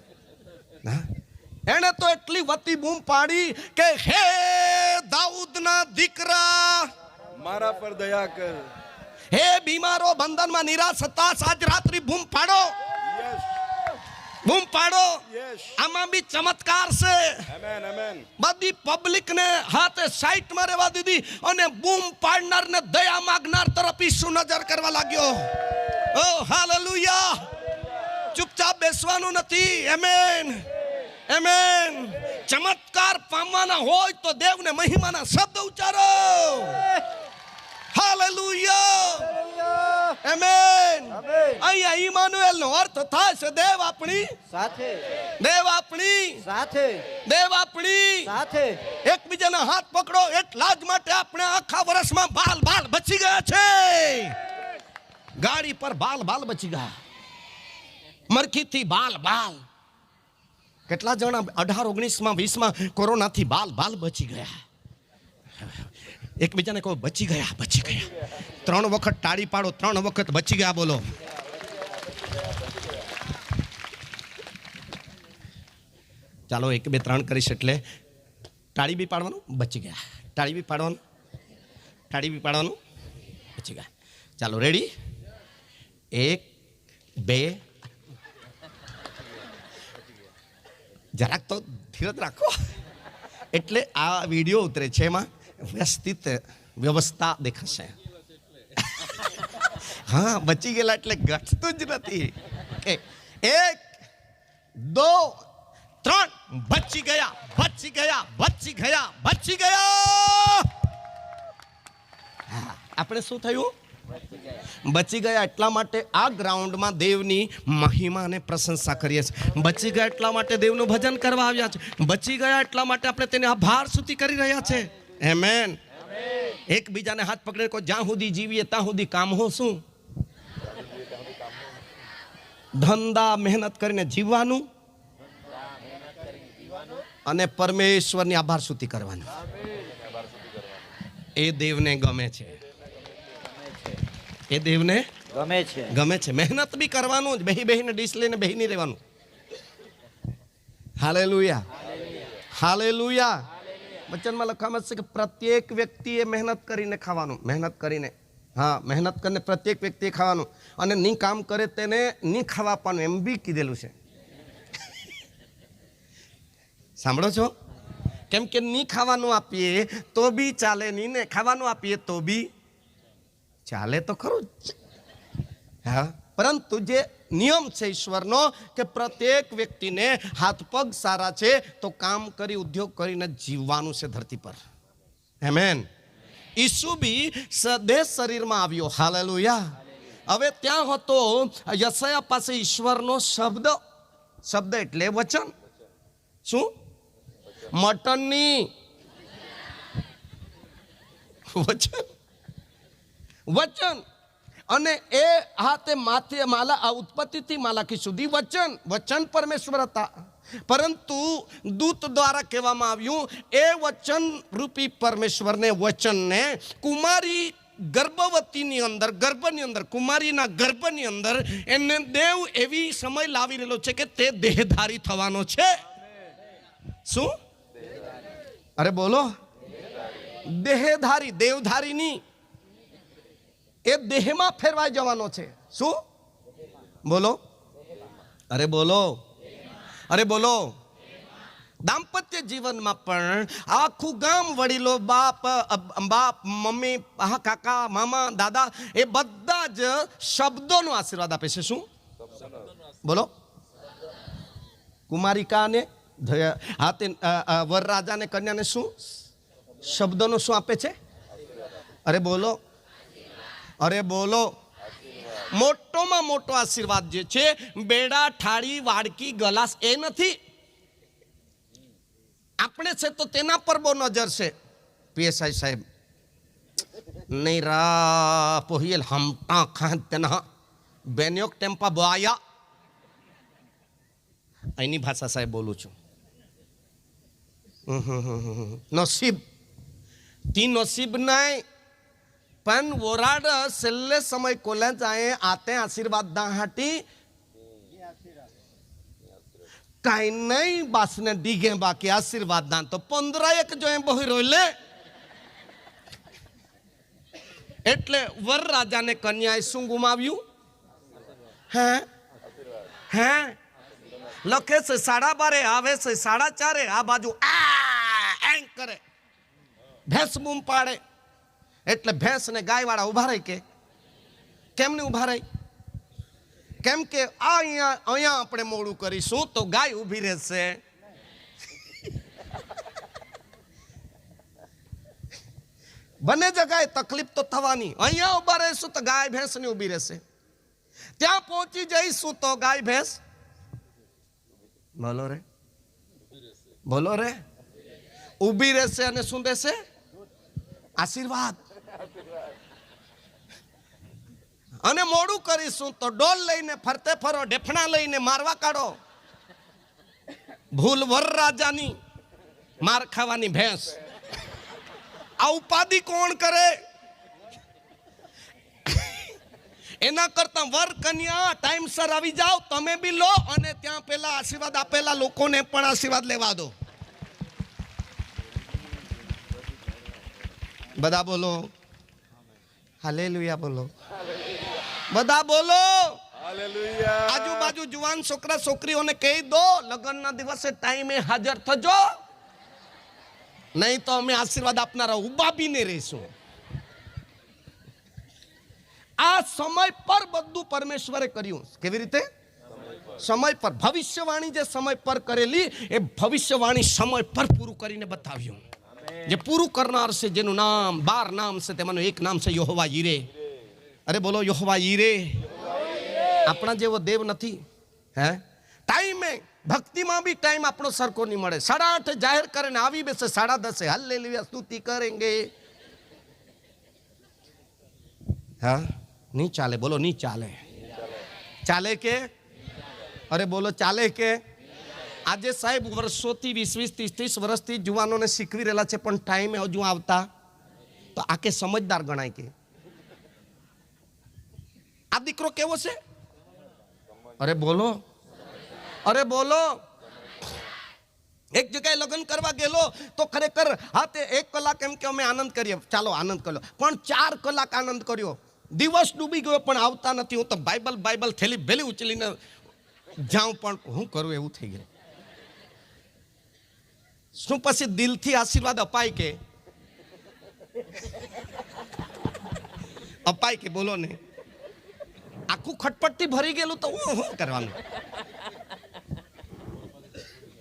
એને તો એટલી વતી બૂમ પાડી કે હે દાઉદના દીકરા, મારા પર દયા કર. હે બીમારો બંધનમાં નિરાશ હતા, આજ રાત્રિ બૂમ પાડો, યસ, બૂમ પાડો. યસ. આમાં બી ચમત્કાર છે. Amen, amen. બધી પબ્લિક ને હાથે સાઈટ માં રહેવા દીધી અને બૂમ પાડનાર ને દયા માંગનાર તરફ ઈસુ નજર કરવા લાગ્યો. ઓ હાલેલુયા. ચૂપચાપ બેસવાનું નથી. આમેન, આમેન. ચમત્કાર પામવાના હોય તો દેવને મહિમાના શબ્દ ઉચ્ચારો. હાલેલુયા, આમેન. અહીંયા ઈમાનુએલ નો અર્થ થાય છે દેવ આપણી સાથે, દેવ આપણી સાથે, દેવ આપણી સાથે. એકબીજાના હાથ પકડો. એટલા જ માટે આપણે આખા વર્ષમાં બાલ બાલ બચી ગયા છે. ગાડી પર બાલ બાલ બચી ગયા, મરખીથી બાલ બાલ. કેટલા જણા 18, 19 માં 20 માં કોરોનાથી બાલ બાલ બચી ગયા. એકબીજાને કહો બચી ગયા, બચી ગયા. 3 વખત તાળી પાડો, 3 વખત બચી ગયા બોલો. ચાલો 1, 2, 3 કરીશ એટલે તાળી બી પાડવાનું, બચી ગયા. તાળી બી પાડવાનું, તાળી બી પાડવાનું, બચી ગયા. ચાલો રેડી? 1, 2. જરાક તો ધીરજ રાખો. એટલે આ વિડીયો ઉતરે છે એમાં વ્યવસ્થિત વ્યવસ્થા દેખાશે. હા, બચી ગયેલા એટલે ઘટતું જ નથી. 1, 2, 3. બચી ગયા, બચી ગયા, બચી ગયા, બચી ગયા. આપણે શું થયું? બચી ગયા. એટલા માટે આ ગ્રાઉન્ડમાં દેવની મહિમા અને પ્રશંસા કરીએ છીએ. બચી ગયા એટલા માટે દેવનું ભજન કરવા આવ્યા છે. બચી ગયા એટલા માટે આપણે તેને આભાર સ્તુતિ કરી રહ્યા છે. આમેન. એકબીજાને હાથ પકડીને કોઈ જ્યાં સુધી જીવીએ ત્યાં સુધી કામ હો શું? ધંધા મહેનત કરીને જીવવાનું અને પરમેશ્વરની આભાર સ્તુતિ કરવાનું. એ દેવને ગમે છે. એ દેવને ગમે છે, ગમે છે. મહેનત બી કરવાનું જ, બેહીને ડીશ લઈને બેહી નહીં રહેવાનું. Hallelujah, hallelujah. વચનમાં લખવામાં છે કે પ્રત્યેક વ્યક્તિએ મહેનત કરીને ખાવાનું. મહેનત કરીને, હા, મહેનત કરીને પ્રત્યેક વ્યક્તિએ ખાવાનું અને ની કામ કરે તેને ની ખાવા આપવાનું એમ બી કીધેલું છે. સાંભળો છો? કેમ કે ની ખાવાનું આપીએ તો બી ચાલે, ની ને ખાવાનું આપીએ તો બી ચાલે તો ખરું જ. હા, પરંતુ જે નિયમ છે ઈશ્વરનો કે પ્રત્યેક વ્યક્તિને હાથ પગ સારા છે તો કામ કરી ઉદ્યોગ કરીને જીવવાનું છે ધરતી પર. આમેન. ઈસુ બી દેહ શરીરમાં આવ્યો. હાલેલુયા. હવે ત્યાં હતો યશાયા પાસે ઈશ્વરનો શબ્દ. શબ્દ એટલે વચન. શું? મટનની વચન, વચન. અને એ હાથે માથે માલા આ ઉત્પત્તિથી માલાખી સુધી વચન, વચન પરમેશ્વર હતા. પરંતુ દૂત દ્વારા કહેવામાં આવ્યું એ વચન રૂપી પરમેશ્વરને વચનને કુમારી ગર્ભવતીની અંદર, ગર્ભની અંદર, કુમારીના ગર્ભની અંદર એને દેવ એવી સમય લાવી રહેલો છે કે તે દેહધારી થવાનો છે. શું? અરે બોલો. દેહધારી, દેવધારીની. એ દેહમાં ફેરવાઈ જવાનો છે. શું? બોલો. અરે બોલો, અરે બોલો. દાંપત્ય જીવનમાં પણ આખું ગામ વડીલો બાપ બાપ મમ્મી કાકા મામા દાદા એ બધા જ શબ્દોનો આશીર્વાદ આપે છે. શું બોલો? કુમારિકાને હાથે વરરાજાને કન્યાને શું શબ્દોનો શું આપે છે? અરે બોલો, અરે બોલો. મોટોમાં મોટો આશીર્વાદ જે છે બેડા થાળી વાડકી ગલાસ એ નથી. આપણે છે તો તેના પર બહુ નજર છે. પીએસઆઈ સાહેબ નહીં રા પોહિયલ હમટા ખાં તેના બેન્યોક ટેમ્પા બોયા. અહીંની ભાષા સાહેબ બોલું છું. નસીબ તી નસીબ નહીં પણ વોરાડ છેલ્લે સમય કોલે જાય આતે આશીર્વાદ દા હાટી કાઈ નહીં બાસને ડીગે બાકી આશીર્વાદ દાન તો 15 જો એમ બહુ રોલે. એટલે વરરાજાને કન્યાએ શું ગુમાવ્યું? હે હે લખે છે 12:30 આવે છે 4:30 આ બાજુ એમ કરે ભેંસ બૂમ પાડે. એટલે ભેંસ ને ગાય વાળા ઉભા રહી કે કેમ નહીં ઉભા રહી? કેમ કે અહીંયા આપણે મોડું કરીશું તો ગાય ઊભી રહેશે. બંને જગ્યાએ તકલીફ તો થવાની. અહીંયા ઉભા રહીશું તો ગાય ભેંસ ની ઊભી રહેશે. ત્યાં પહોંચી જઈશું તો ગાય ભેંસ બોલો રે બોલો રે ઊભી રહેશે અને શું દેશે? આશીર્વાદ. અને મોડું કરીશું તો ડોલ લઈને ફરતે ફરો, ઢેફણા લઈને મારવા કાઢો. ભૂલ વરરાજાની, માર ખાવાની ભેંસ. આ ઉપાધિ કોણ કરે? એના કરતા વર કન્યા ટાઈમસર આવી જાઓ, તમે બી લો અને ત્યાં પેલા આશીર્વાદ આપેલા લોકોને પણ આશીર્વાદ લેવા દો. બધા બોલો હાલેલુયા. બોલો બધા બોલો હાલેલુયા. આજુબાજુ જુવાન છોકરા છોકરીઓને કહી દો લગ્નના દિવસે ટાઈમે હાજર થજો, નહીં તો અમે આશીર્વાદ આપનારા ઉભા બી નહીં રહીશું. આ સમય પર બધું પરમેશ્વરે કર્યું. કેવી રીતે? સમય પર. ભવિષ્યવાણી જે સમય પર કરેલી એ ભવિષ્યવાણી સમય પર પૂરું કરીને બતાવ્યું. જે પૂરું કરનાર છે, જેનું નામ 12 નામ છે, તેમાંનું એક નામ છે યહોવા યીરે. અરે બોલો યહોવા યીરે. આપણા જેવો દેવ નથી. હે ટાઈમે ભક્તિમાં બી ટાઈમ આપણો સરખો નહીં મળે. 8:30 જાહેર કરે ને આવી બેસે 10:30 હાલેલુયા સ્તુતિ કરેંગે. હા નહીં ચાલે. બોલો નહીં ચાલે. ચાલે કે? અરે બોલો ચાલે કે? આજે સાહેબ વર્ષોથી 20-20, 30-30 વર્ષથી જુવાનોને શીખવી રહેલા છે, પણ ટાઈમે હજુ આવતા તો આ કે સમજદાર ગણાય કે? આ દીકરો કેવો છે? અરે બોલો, અરે બોલો. એક જગ્યાએ લગ્ન કરવા ગયેલો તો ખરેખર હા તે 1 કલાક એમ કે અમે આનંદ કરીએ, ચાલો આનંદ કર્યો, પણ 4 કલાક આનંદ કર્યો. દિવસ ડૂબી ગયો પણ આવતા નથી. હું તો બાઇબલ થેલી ભેલી ઉચલીને જાઉં પણ હું કરું એવું થઈ ગયું. શું પછી દિલથી આશીર્વાદ અપાય કે? અપાય કે? બોલો ને. આખું ખટપટથી ભરી ગયેલું તો હું કરવાનું?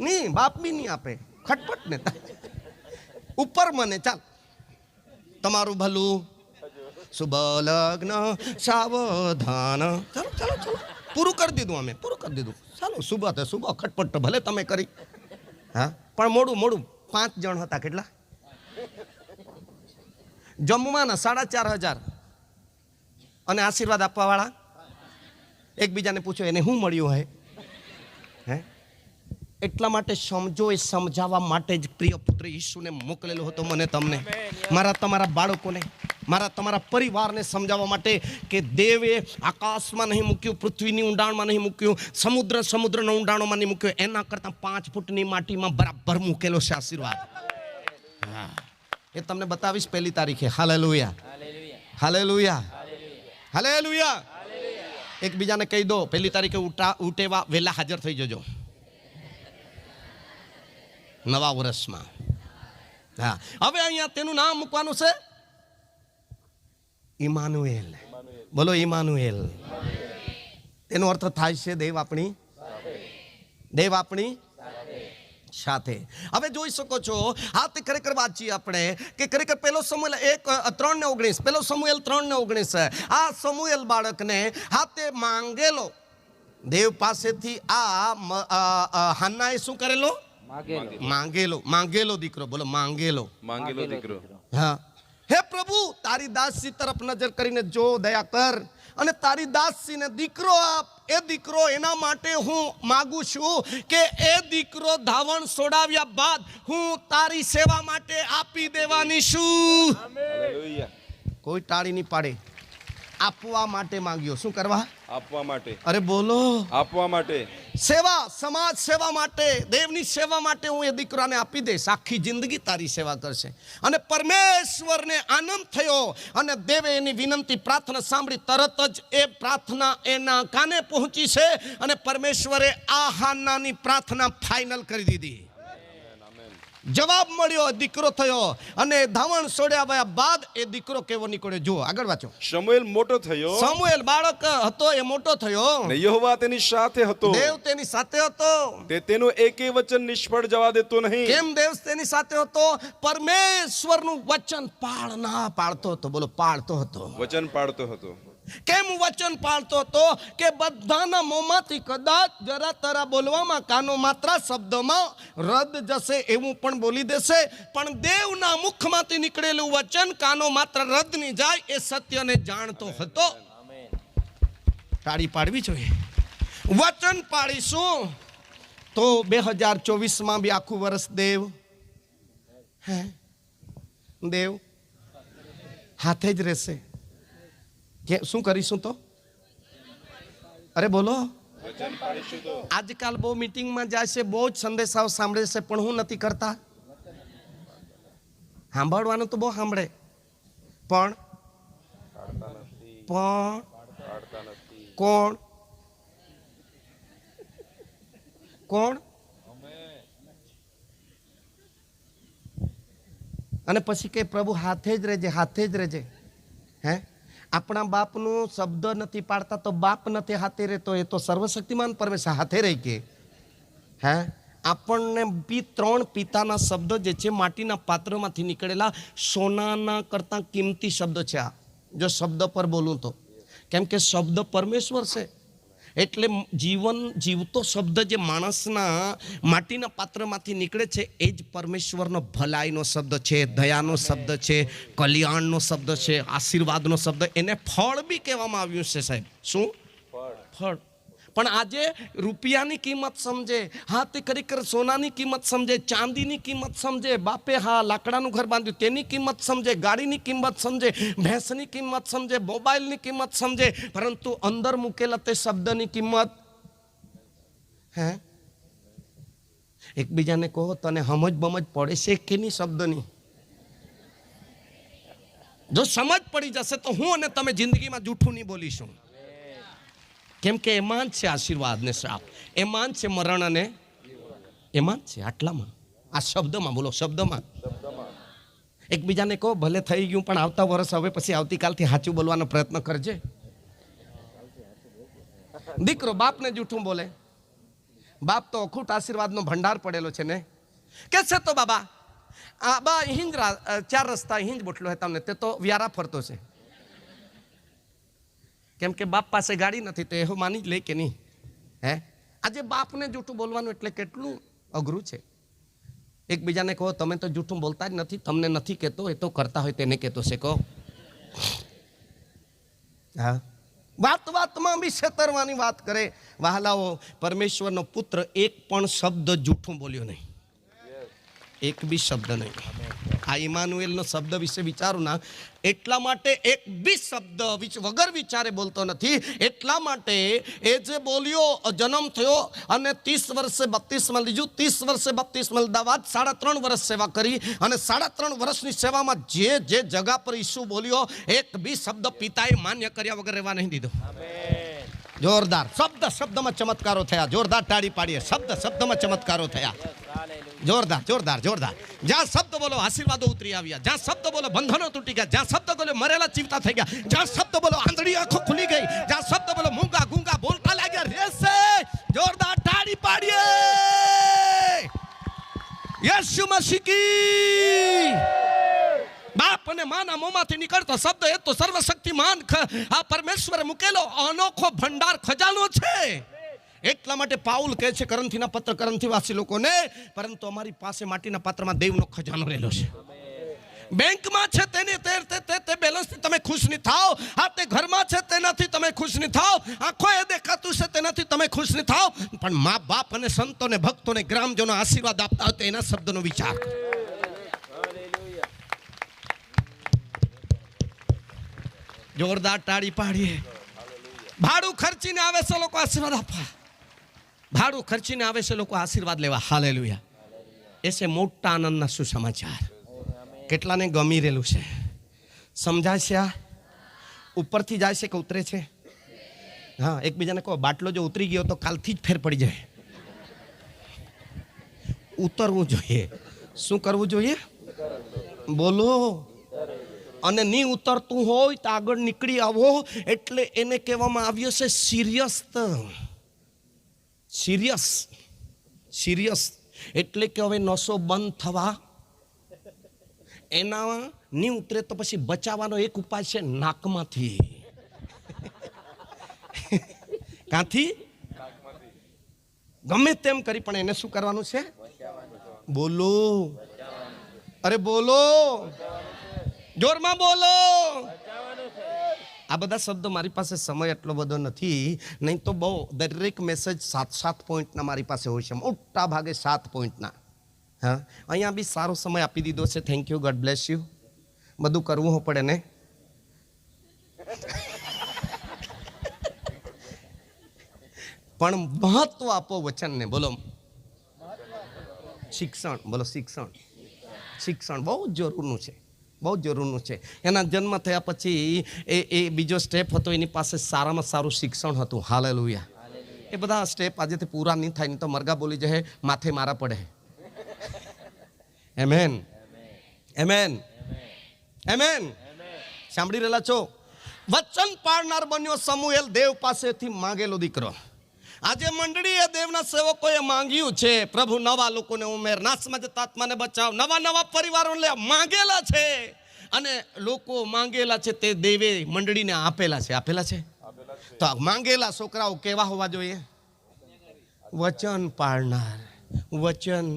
નહીં, બાપ બી નહીં આપે ખટપટ ને. ઉપર મને ચાલ તમારું ભલું શુભ લગ્ન સાવધાન. ચાલો ચાલો ચાલો પૂરું કરી દીધું. અમે પૂરું કરી દીધું. ચાલો શુભ હતો શુભ. ખટપટ તો ભલે તમે કરી. હા પણ મોડું 5 જણ હતા. કેટલા? જમવાના 4,500. અને આશીર્વાદ આપવા વાળા એકબીજાને પૂછો એને શું મળ્યું હે? એટલા માટે સમજો, એ સમજાવવા માટે જ પ્રિય પુત્ર ઈસુને મોકલેલો હતો મને તમને, મારા તમારા બાળકોને, મારા તમારા પરિવારને સમજાવવા માટે કે દેવે આકાશમાં નહીં મૂક્યું, પૃથ્વીની ઊંડાણમાં નહીં મૂક્યું, સમુદ્રના ઊંડાણોમાં નહીં મૂક્યું, એના કરતાં 5 ફૂટની માટીમાં બરાબર મૂકેલો છે આશીર્વાદ. હા એ તમને બતાવીશ 1 તારીખે. હાલેલુયા હાલેલુયા હાલેલુયા. એકબીજાને કહી દો 1 તારીખે ઉઠેવા વહેલા હાજર થઈ જજો. નવા વર્ષમાં. હા, હવે અહીંયા તેનું નામ મૂકવાનું છે ઇમાનુએલ. બોલો ઇમાનુએલ. તેનો અર્થ થાય છે દેવ આપણી સાથે. હવે જોઈ શકો છો, હા તે ખરેખર વાંચીએ આપણે કે ખરેખર પેલો સમુએલ 3:19, પેલો સમુએલ 3:19. આ સમુએલ બાળકને હાથે માંગેલો દેવ પાસેથી આ હાન્નાએ શું કરેલો? માંગેલો દીકરો. બોલો માંગેલો દીકરો. હા, હે પ્રભુ તારી દાસી તરફ નજર કરીને જો, દયા કર અને તારી દાસીને દીકરો આપ. એ દીકરો એના માટે હું માગું છું કે એ દીકરો ધાવણ છોડાવ્યા બાદ હું તારી સેવા માટે આપી દેવાની છું. કોઈ ટાળી નહીં પાડે. આપવા માટે માંગ્યો. શું કરવા? આપવા માટે. અરે બોલો, આપવા માટે. સેવા, સમાજ સેવા માટે, દેવની સેવા માટે હું એ દીકરાને આપી દઈશ. આખી જિંદગી તારી સેવા કરશે. અને પરમેશ્વરને આનંદ થયો અને દેવે એની વિનંતી, પ્રાર્થના સાંભળી. તરત જ એ પ્રાર્થના એના કાને પહોંચી છે અને પરમેશ્વરે આ હાન્નાની પ્રાર્થના ફાઇનલ કરી દીધી. જવાબ મળ્યો, દીકરો થયો અને ધાવણ છોડ્યા બાદ એ દીકરો કેવો નીકળ્યો જુઓ. આગળ વાંચો. શમુએલ મોટો થયો. સમુએલ બાળક હતો એ મોટો થયો. ને યહોવા તેની સાથે હતો. દેવ તેની સાથે હતો. તે તેનું એકેય વચન નિષ્ફળ જવા દેતો નહીં. કેમ દેવ તેની સાથે હતો? પરમેશ્વરનું વચન પાળતો હતો. બોલો, પાળતો હતો. વચન પાળતો હતો. કેમ વચન પાળતો હતો? કે બધાના મોંમાંથી કદાચ જરા તરા બોલવામાં, કાનો માત્રા શબ્દમાં રદ જશે એવું પણ બોલી દેશે, પણ દેવના મુખમાંથી નીકળેલું વચન કાનો માત્ર રદ નહીં જાય એ સત્યને જાણતો હતો. તાળી પાડવી જોઈએ. વચન પાળીશું તો 2024માં બી આખું વર્ષ દેવ હાથે જ રહેશે. કે શું કરીશું તો? અરે બોલો. આજકાલ બહુ મીટિંગમાં જાય છે, બહુ જ સંદેશાઓ સાંભળે છે, પણ હું નથી કરતા. સાંભળવાનું તો બહુ સાંભળે, પણ કોણ અને પછી કે પ્રભુ હાથે જ રહેજે. હે, આપણા બાપનું શબ્દ નથી પાડતા તો બાપ નથી હાથે રહેતો. એ તો સર્વશક્તિમાન પરમેશ્વર હાથે રહી કે. હે, આપણને બી 3 પિતાના શબ્દ જે છે માટીના પાત્રમાંથી નીકળેલા સોનાના કરતાં કિંમતી શબ્દ છે. આ જો શબ્દ પર બોલું તો, કેમ કે શબ્દ પરમેશ્વર છે. એટલે જીવન જીવતો શબ્દ જે માણસના માટીના પાત્રમાંથી નીકળે છે એ જ પરમેશ્વરનો ભલાઈનો શબ્દ છે, દયાનો શબ્દ છે, કલ્યાણનો શબ્દ છે, આશીર્વાદનો શબ્દ. એને ફળ બી કહેવામાં આવ્યું છે સાહેબ. શું ફળ? પણ આજે રૂપિયાની કિંમત સમજે, હા તે ખરેખર સોનાની કિંમત સમજે, ચાંદીની કિંમત સમજે, બાપે હા લાકડાનું ઘર બાંધ્યું તેની કિંમત સમજે, ગાડીની કિંમત સમજે, ભેંસની કિંમત સમજે, મોબાઈલની કિંમત સમજે, પરંતુ અંદર મૂકેલા તે શબ્દની કિંમત. હે, એકબીજાને કહો તને સમજ બમજ પડે છે કે નહીં શબ્દની? જો સમજ પડી જશે તો હું અને તમે જિંદગીમાં જૂઠું નહીં બોલીશું. કેમ કે એમાં જ છે આશીર્વાદ ને શ્રાપ, એમાં જ છે મરણ અને એમાં જ છે. આટલામાં, આ શબ્દમાં. બોલો, શબ્દમાં. એકબીજાને કહો ભલે થઈ ગયું પણ આવતા વર્ષ હવે પછી આવતીકાલથી સાચું બોલવાનો પ્રયત્ન કરજે. દીકરો બાપને જૂઠું બોલે, બાપ તો અખૂટ આશીર્વાદનો ભંડાર પડેલો છે ને. કે છે તો બાબા આ બા હિંજ 4 રસ્તા હિંજ બોટલો હે તમને, તે તો વ્યારા ફરતો છે. કેમ કે બાપ પાસે ગાડી નથી તો એવું માની જ લે કે નહીં? હે, આજે બાપને જૂઠું બોલવાનું એટલે કેટલું અઘરું છે. એકબીજાને કહો તમે તો જૂઠું બોલતા જ નથી, તમને નથી કહેતો, એ તો કરતા હોય તેને કહેતો છે. કહો. હા, વાતમાં બી છેતરવાની વાત કરે. વહાલાઓ, પરમેશ્વરનો પુત્ર એક પણ શબ્દ જૂઠું બોલ્યો નહીં, એક બી શબ્દ નહીં. આ ઇમાનુએલનો શબ્દ વિશે વિચારું ના, એટલા માટે એક બી શબ્દ વગર વિચારે બોલતો નથી. એટલા માટે એ જે બોલ્યો, જન્મ થયો અને 30 વર્ષે બપ્તિસ્મા લીધું, 30 વર્ષે બપ્તિસ્મા લીધા બાદ 3.5 વર્ષ સેવા કરી અને 3.5 વર્ષની સેવામાં જે જગા પર ઈસુ બોલ્યો, એક બી શબ્દ પિતાએ માન્ય કર્યા વગર રહેવા નહીં દીધો. જોરદાર. શબ્દમાં ચમત્કારો થયા. જોરદાર તાળી પાડીએ. શબ્દમાં ચમત્કારો થયા. જોરદાર જોરદાર જોરદાર. જ્યાં શબ્દ બોલો આશીર્વાદો ઉતરી આવ્યા, જ્યાં શબ્દ બોલો બંધનો તૂટી ગયા, જ્યાં શબ્દ બોલો મરેલા જીવતા થઈ ગયા, જ્યાં શબ્દ બોલો આંધળી આંખો ખુલી ગઈ, જ્યાં શબ્દ બોલો મૂંગા ગુંગા બોલતા લાગ્યા રહેશે. જોરદાર તાળી પાડીએ યીશુ મસીહ કી. બાપ અને માના મોંમાંથી નીકળતો શબ્દ એ તો સર્વશક્તિમાન આ પરમેશ્વરે મૂકેલો અનોખો ભંડાર ખજાનો છે. એટલા માટે પાઉલ કહે છે કરંથીના પત્ર કરંથીવાસી લોકોને, પરંતુ અમારી પાસે માટીના પાત્રમાં દેવનો ખજાનો રહેલો છે. બેંકમાં છે તે બેલેન્સથી તમે ખુશ નહીં થાઓ, આ તે ઘરમાં છે તેનાથી તમે ખુશ નહીં થાઓ, આંખો એ દેખાતું છે તેનાથી તમે ખુશ નહીં થાઓ, પણ મા બાપ અને સંતોને ભક્તોને ગ્રામજનો આશીર્વાદ આપતા હોય તો એના શબ્દનો વિચાર. જોરદાર તાળી પાડીએ. ભાડું ખર્ચીને આવે છે લોકો આશીર્વાદ આપવા, ભાડું ખર્ચીને આવે છે લોકો આશીર્વાદ લેવા. હાલેલુયા. એ છે મોટા આનંદના સુસમાચાર. કેટલાને ગમી રહેલું છે? સમજાય છે? આ ઉપરથી જાય છે કે ઉતરે છે? હા, એકબીજાને કહો બાટલો જો ઉતરી ગયો તો કાલથી જ ફેર પડી જાય. ઉતરવું જોઈએ. શું કરવું જોઈએ? બોલો. અને નહીં ઉતરતું હોય તો આગળ નીકળી આવો. એટલે એને કહેવામાં આવ્યું છે સિરિયસ. સિરિયસ સિરિયસ એટલે કે હવે નસો બંધ થવા એના નહીં ઉતરે તો પછી બચાવવાનો એક ઉપાય છે નાકમાંથી. ક્યાંથી? ગમે તેમ કરી પણ એને શું કરવાનું છે? બોલો. અરે બોલો, જોરમાં બોલો. આ બધા શબ્દો મારી પાસે સમય એટલો બધો નથી, નહીં તો બહુ દરેક મેસેજ 7 પોઈન્ટના મારી પાસે હોય છે, મોટા ભાગે 7 પોઈન્ટના. હા, અહીંયા બી સારો સમય આપી દીધો છે. Thank you, God bless you. બધું કરવું પડે ને. પણ મહત્વ આપો વચનને. બોલો શિક્ષણ. બોલો શિક્ષણ. શિક્ષણ બહુ જરૂરનું છે, બહુ જરૂરનું છે. એના જન્મ થયા પછી એ બીજો સ્ટેપ હતો, એની પાસે સારામાં સારું શિક્ષણ હતું. હાલેલુયા. એ બધા સ્ટેપ આજેથી પૂરા નહીં થાય, નહીં તો મરગા બોલી જાય માથે મારા પડે. એમેન એમેન એમેન. સાંભળી રહેલા છો? વચન પાળનાર બન્યો સમુએલ, દેવ પાસેથી માંગેલો દીકરો. આજે મંડળીએ દેવના સેવકોએ માંગ્યું છે, પ્રભુ નવા લોકોને ઉમેર, નાશમાં જતા આત્માને બચાવ, નવા નવા પરિવારોને માંગેલા છે. અને લોકો માંગેલા છે તે દેવે મંડળીને આપેલા છે. આપેલા છે તો માંગેલા છોકરાઓ કેવા હોવા જોઈએ? વચન પાળનાર. વચન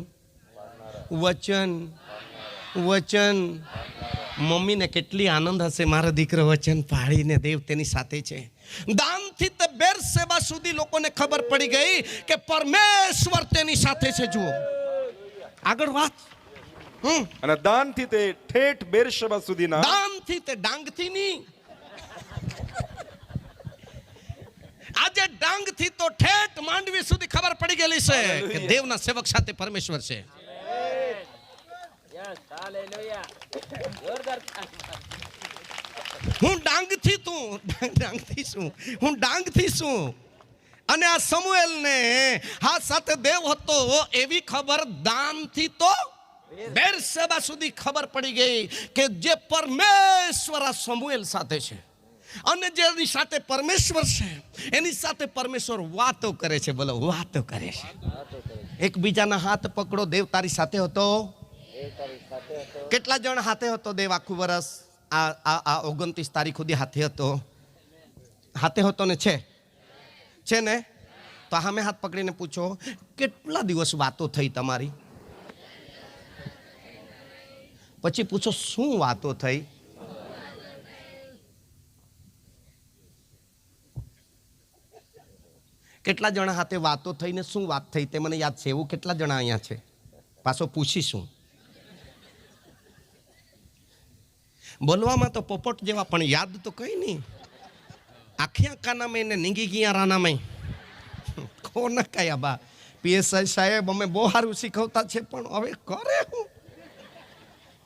વચન વચન. મમ્મીને કેટલી આનંદ હશે, મારો દીકરો વચન પાળીને દેવ તેની સાથે છે. દાનથી તે બેરશેબા સુધી લોકોને ખબર પડી ગઈ કે પરમેશ્વર તેની સાથે છે. જુઓ આગળ વાત. અને દાનથી તે ઠેઠ બેરશેબા સુધીના, દાનથી તે ડાંગથી નહીં, આજે ડાંગથી તો ઠેઠ માંડવી સુધી ખબર પડી ગયેલી છે કે દેવના સેવક સાથે પરમેશ્વર છે. હું ડાંગથી છું. અને આ સમુએલને હા સાથે દેવ હતો એવી ખબર દાનથી તો બેરશેબા સુધી ખબર પડી ગઈ કે જે પરમેશ્વર આ સમુએલ સાથે છે. અને જેની સાથે પરમેશ્વર છે એની સાથે પરમેશ્વર વાતો કરે છે. બોલો વાતો કરે છે. એકબીજાના હાથ પકડો. દેવ તારી સાથે હતો. કેટલા જણ હાથે હતો દેવ આખું વર્ષ? આ 29 તારીખ સુધી હાથે હતો. હાથે હતો ને? છે ને? તો સામે હાથ પકડીને પૂછો, કેટલા દિવસ વાતો થઈ તમારી? પછી પૂછો શું વાતો થઈ? કેટલા જણા હાથે વાતો થઈને શું વાત થઈ તે મને યાદ છે. એવું કેટલા જણા અહીંયા છે? પાછો પૂછીશું. બોલવામાં તો પોપટ જેવા, પણ યાદ તો કઈ નહીં. આખિયા કાનામાં ને નીંગી ગયા રાનામાં. કોને કયા બા પીએસઆઈ સાહેબ અમે બહુ સારું શીખવતા છે, પણ હવે કરે હું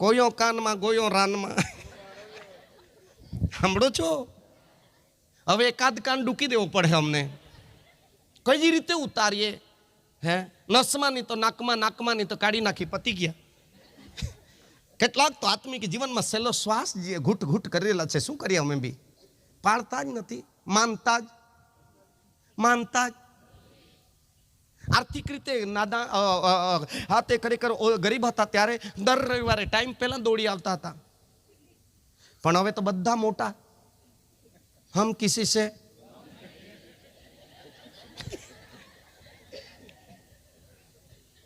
કોયો કાનમાં ગોયો રાનમાં. સાંભળો છો? હવે એકાદ કાન ડૂકી દેવો પડે અમને. કઈ રીતે ઉતારીએ? હે નસમાં નહીં તો નાકમાં, નાકમાં નહીં તો કાઢી નાખી, પતી ગયા. કેટલાક તો આત્મિક જીવનમાં સહેલો શ્વાસ જે ઘૂંટ ઘૂંટ કરેલા છે. શું કરીએ અમે બી? પાડતા જ નથી, માનતા જ. આર્થિક રીતે નાદા હા તે ખરેખર ગરીબ હતા ત્યારે દર રવિવારે ટાઈમ પહેલા દોડી આવતા હતા. પણ હવે તો બધા મોટા. હમ કિસી સે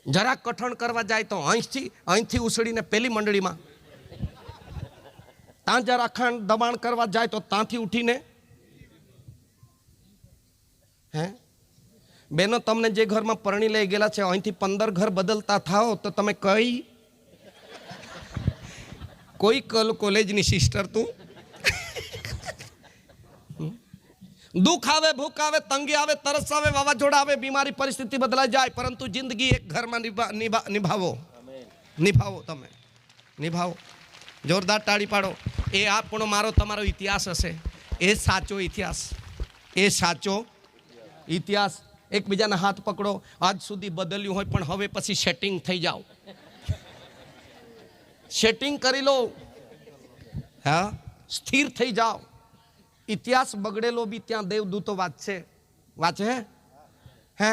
જરા કઠણ કરવા જાય તો અહીંથી ઉછળીને પેલી મંડળીમાં, ત્યાં જરા ખાંડ દબાણ કરવા જાય તો ત્યાંથી ઉઠીને. હે બેનો, તમને જે ઘરમાં પરણી લઈ ગયેલા છે અહીંથી 15 ઘર બદલતા થાઓ તો તમે કોઈ કોલેજની સિસ્ટર તું. દુઃખ આવે, ભૂખ આવે, તંગી આવે, તરસ આવે, વાવાઝોડા આવે, બીમારી, પરિસ્થિતિ બદલાઈ જાય, પરંતુ જિંદગી એક ઘરમાં નિભાવો. તમે નિભાવો. જોરદાર તાળી પાડો. એ આપણો મારો તમારો ઇતિહાસ હશે. એ સાચો ઇતિહાસ. એકબીજાના હાથ પકડો. આજ સુધી બદલ્યું હોય પણ હવે પછી સેટિંગ થઈ જાઓ. સેટિંગ કરી લો. હા, સ્થિર થઈ જાઓ. ઇતિહાસ બગડેલો બી ત્યાં દેવદૂતો વાંચે હે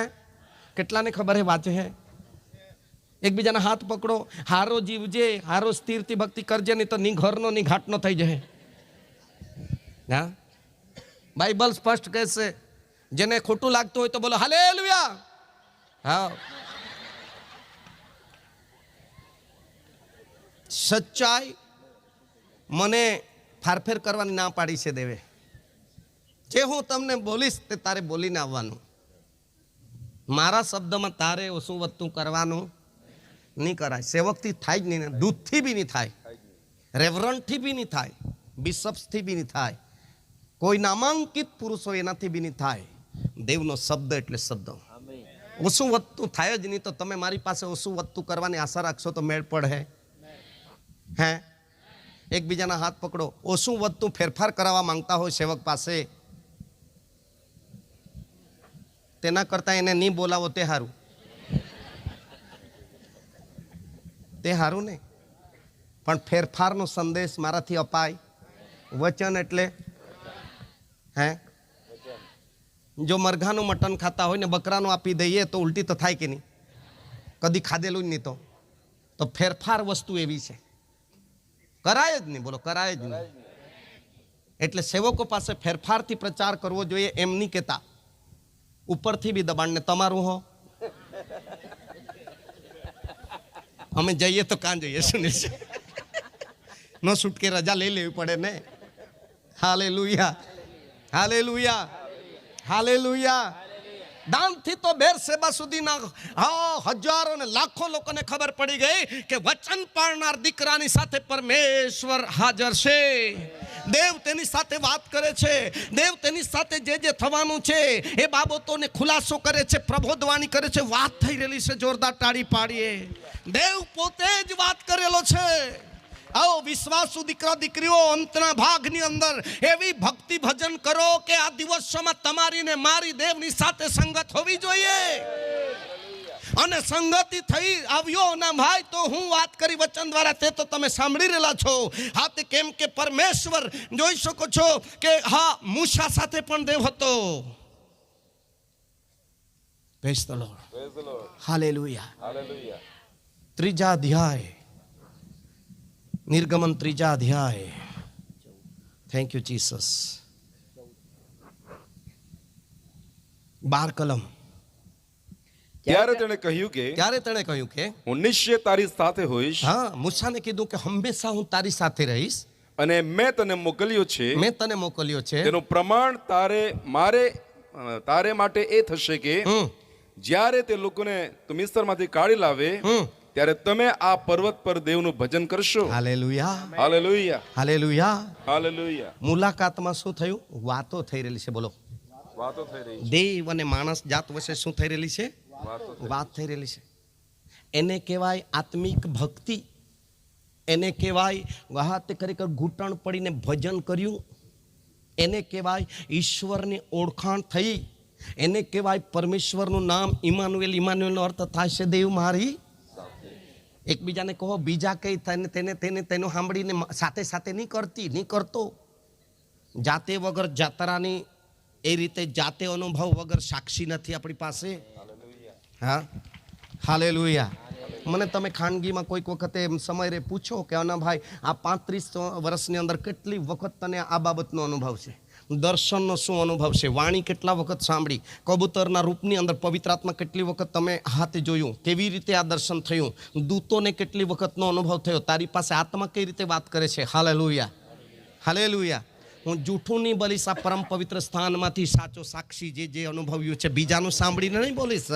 કેટલાને ખબર હે વાંચે હે. એકબીજાના હાથ પકડો. હારો જીવજે, હારો સ્થિરથી ભક્તિ કરજે, નહીં તો ની ઘરનો ની ઘાટનો થઈ જશે. હા, બાઇબલ સ્પષ્ટ કહેશે. જેને ખોટું લાગતું હોય તો બોલો હાલેલુયા. હા, સચ્ચાઈ મને ફારફેર કરવાની ના પાડી છે દેવે. જે હું તમને બોલીશ તે તારે બોલીને આવવાનું. મારા શબ્દમાં તારે ઓછું વધતું કરવાનું નહીં કરાય. સેવકથી થાય જ નહીં, દૂધથી બી નહીં થાય, રેવરન્ટથી બી નહીં થાય, બિશપ્સથી બી નહીં થાય, કોઈ નામાંકિત પુરુષો એનાથી બી નહીં થાય. દેવનો શબ્દ એટલે શબ્દ. ઓછું વધતું થાય જ નહીં. તો તમે મારી પાસે ઓછું વધતું કરવાની આશા રાખશો તો મેળ પડે હે. એકબીજાના હાથ પકડો. ઓછું વધતું ફેરફાર કરાવવા માંગતા હોય સેવક પાસે, તેના કરતાં એને નહીં બોલાવો તે સારું. ને પણ ફેરફારનો સંદેશ મારાથી અપાય. વચન એટલે હે, જો મરઘાનું મટન ખાતા હોય ને બકરાનું આપી દઈએ તો ઉલટી તો થાય કે નહીં? કદી ખાધેલું જ નહીં તો ફેરફાર વસ્તુ એવી છે, કરાય જ નહીં. બોલો, કરાય જ નહીં. એટલે સેવકો પાસે ફેરફારથી પ્રચાર કરવો જોઈએ એમ નહીં કહેતા. ઉપરથી બી દબાણને તમારું હો. અમે જઈએ તો કાં જઈએ? સુનિલ નો છૂટકે રજા લઈ લેવી પડે ને. હાલેલુયા. દાનથી તો બેરસેબા સુધીના હજારો ને લાખો લોકોને ખબર પડી ગઈ કે વચન પાળનાર દીકરાની સાથે પરમેશ્વર હાજર છે. દેવ તેની સાથે વાત કરે છે. દેવ તેની સાથે જે થવાનું છે એ બાબતોને ખુલાસો કરે છે, પ્રબોધવાની કરે છે. વાત થઈ રહેલી છે. જોરદાર તાળી પાડીએ. દેવ પોતે જ વાત કરેલો છે. આવો વિશ્વાસુ દીકરા દીકરીઓ, અંતના ભાગની અંદર એવી ભક્તિ ભજન કરો કે આ દિવસોમાં તમારી ને મારી દેવની સાથે સંગત હોવી જોઈએ. અને સંગતિ થઈ આવ્યો ના ભાઈ તો હું વાત કરી વચન દ્વારા, તે તો તમે સાંભળી રહેલા છો. હા, તે કેમ કે પરમેશ્વર જોઈ શકો છો કે હા, મૂસા સાથે પણ દેવ હતો. Praise the lord. હાલેલુયા. ત્રીજા અધ્યાય, નિર્ગમન 3 અધ્યાય. Thank you Jesus. 12 કલમ. ત્યારે તેણે કહ્યું કે હું નિશ્ચય તારી સાથે હોઈશ. હા, મૂસાને કીધું કે હંમેશા હું તારી સાથે રહીશ. અને મેં તને મોકલ્યો છે તેનું પ્રમાણ તારે માટે એ થશે કે જ્યારે તે લોકોને તું મિસ્રમાંથી કાઢી લાવે ત્યારે તમે આ પર્વત પર દેવનું ભજન કરશો. હાલેલુયા. મુલાકાતમાં શું થયું? વાતો થઈ રહેલી છે. બોલો, વાતો થઈ રહી છે. દેવ અને માણસ જાત વચ્ચે શું થઈ રહેલી છે? વાત થઈ રહેલી છે. એને કહેવાય આત્મિક ભક્તિ. એને કહેવાય વાહતે ખરેખર ઘૂંટણ પડીને ભજન કર્યું. એને કહેવાય ઈશ્વરની ઓળખાણ થઈ. એને કહેવાય પરમેશ્વરનું નામ ઇમાનુએલ. ઇમાનુએલનો અર્થ થાય છે દેવ મારી. એકબીજાને કહો, બીજા કઈ તેનું સાંભળીને સાથે સાથે નહીં કરતો. જાતે વગર જાતરાની, એ રીતે જાતે અનુભવ વગર સાક્ષી નથી આપણી પાસે. હા, હાલેલુયા. મને તમે ખાનગીમાં કોઈક વખતે સમય રે પૂછો કે અના ભાઈ, આ 35 વર્ષની અંદર કેટલી વખત તને આ બાબતનો અનુભવ છે? દર્શનનો શું અનુભવ છે? વાણી કેટલા વખત સાંભળી? કબૂતરના રૂપની અંદર પવિત્ર આત્મા કેટલી વખત તમે હાથે જોયું? કેવી રીતે આ દર્શન થયું? દૂતોને કેટલી વખતનો અનુભવ થયો? તારી પાસે આત્મા કઈ રીતે વાત કરે છે? Hallelujah, hallelujah. હું જૂઠું નહીં બોલીશ. આ પરમ પવિત્ર સ્થાનમાંથી સાચો સાક્ષી જે અનુભવ્યું છે, બીજાનું સાંભળીને નહીં બોલીશ.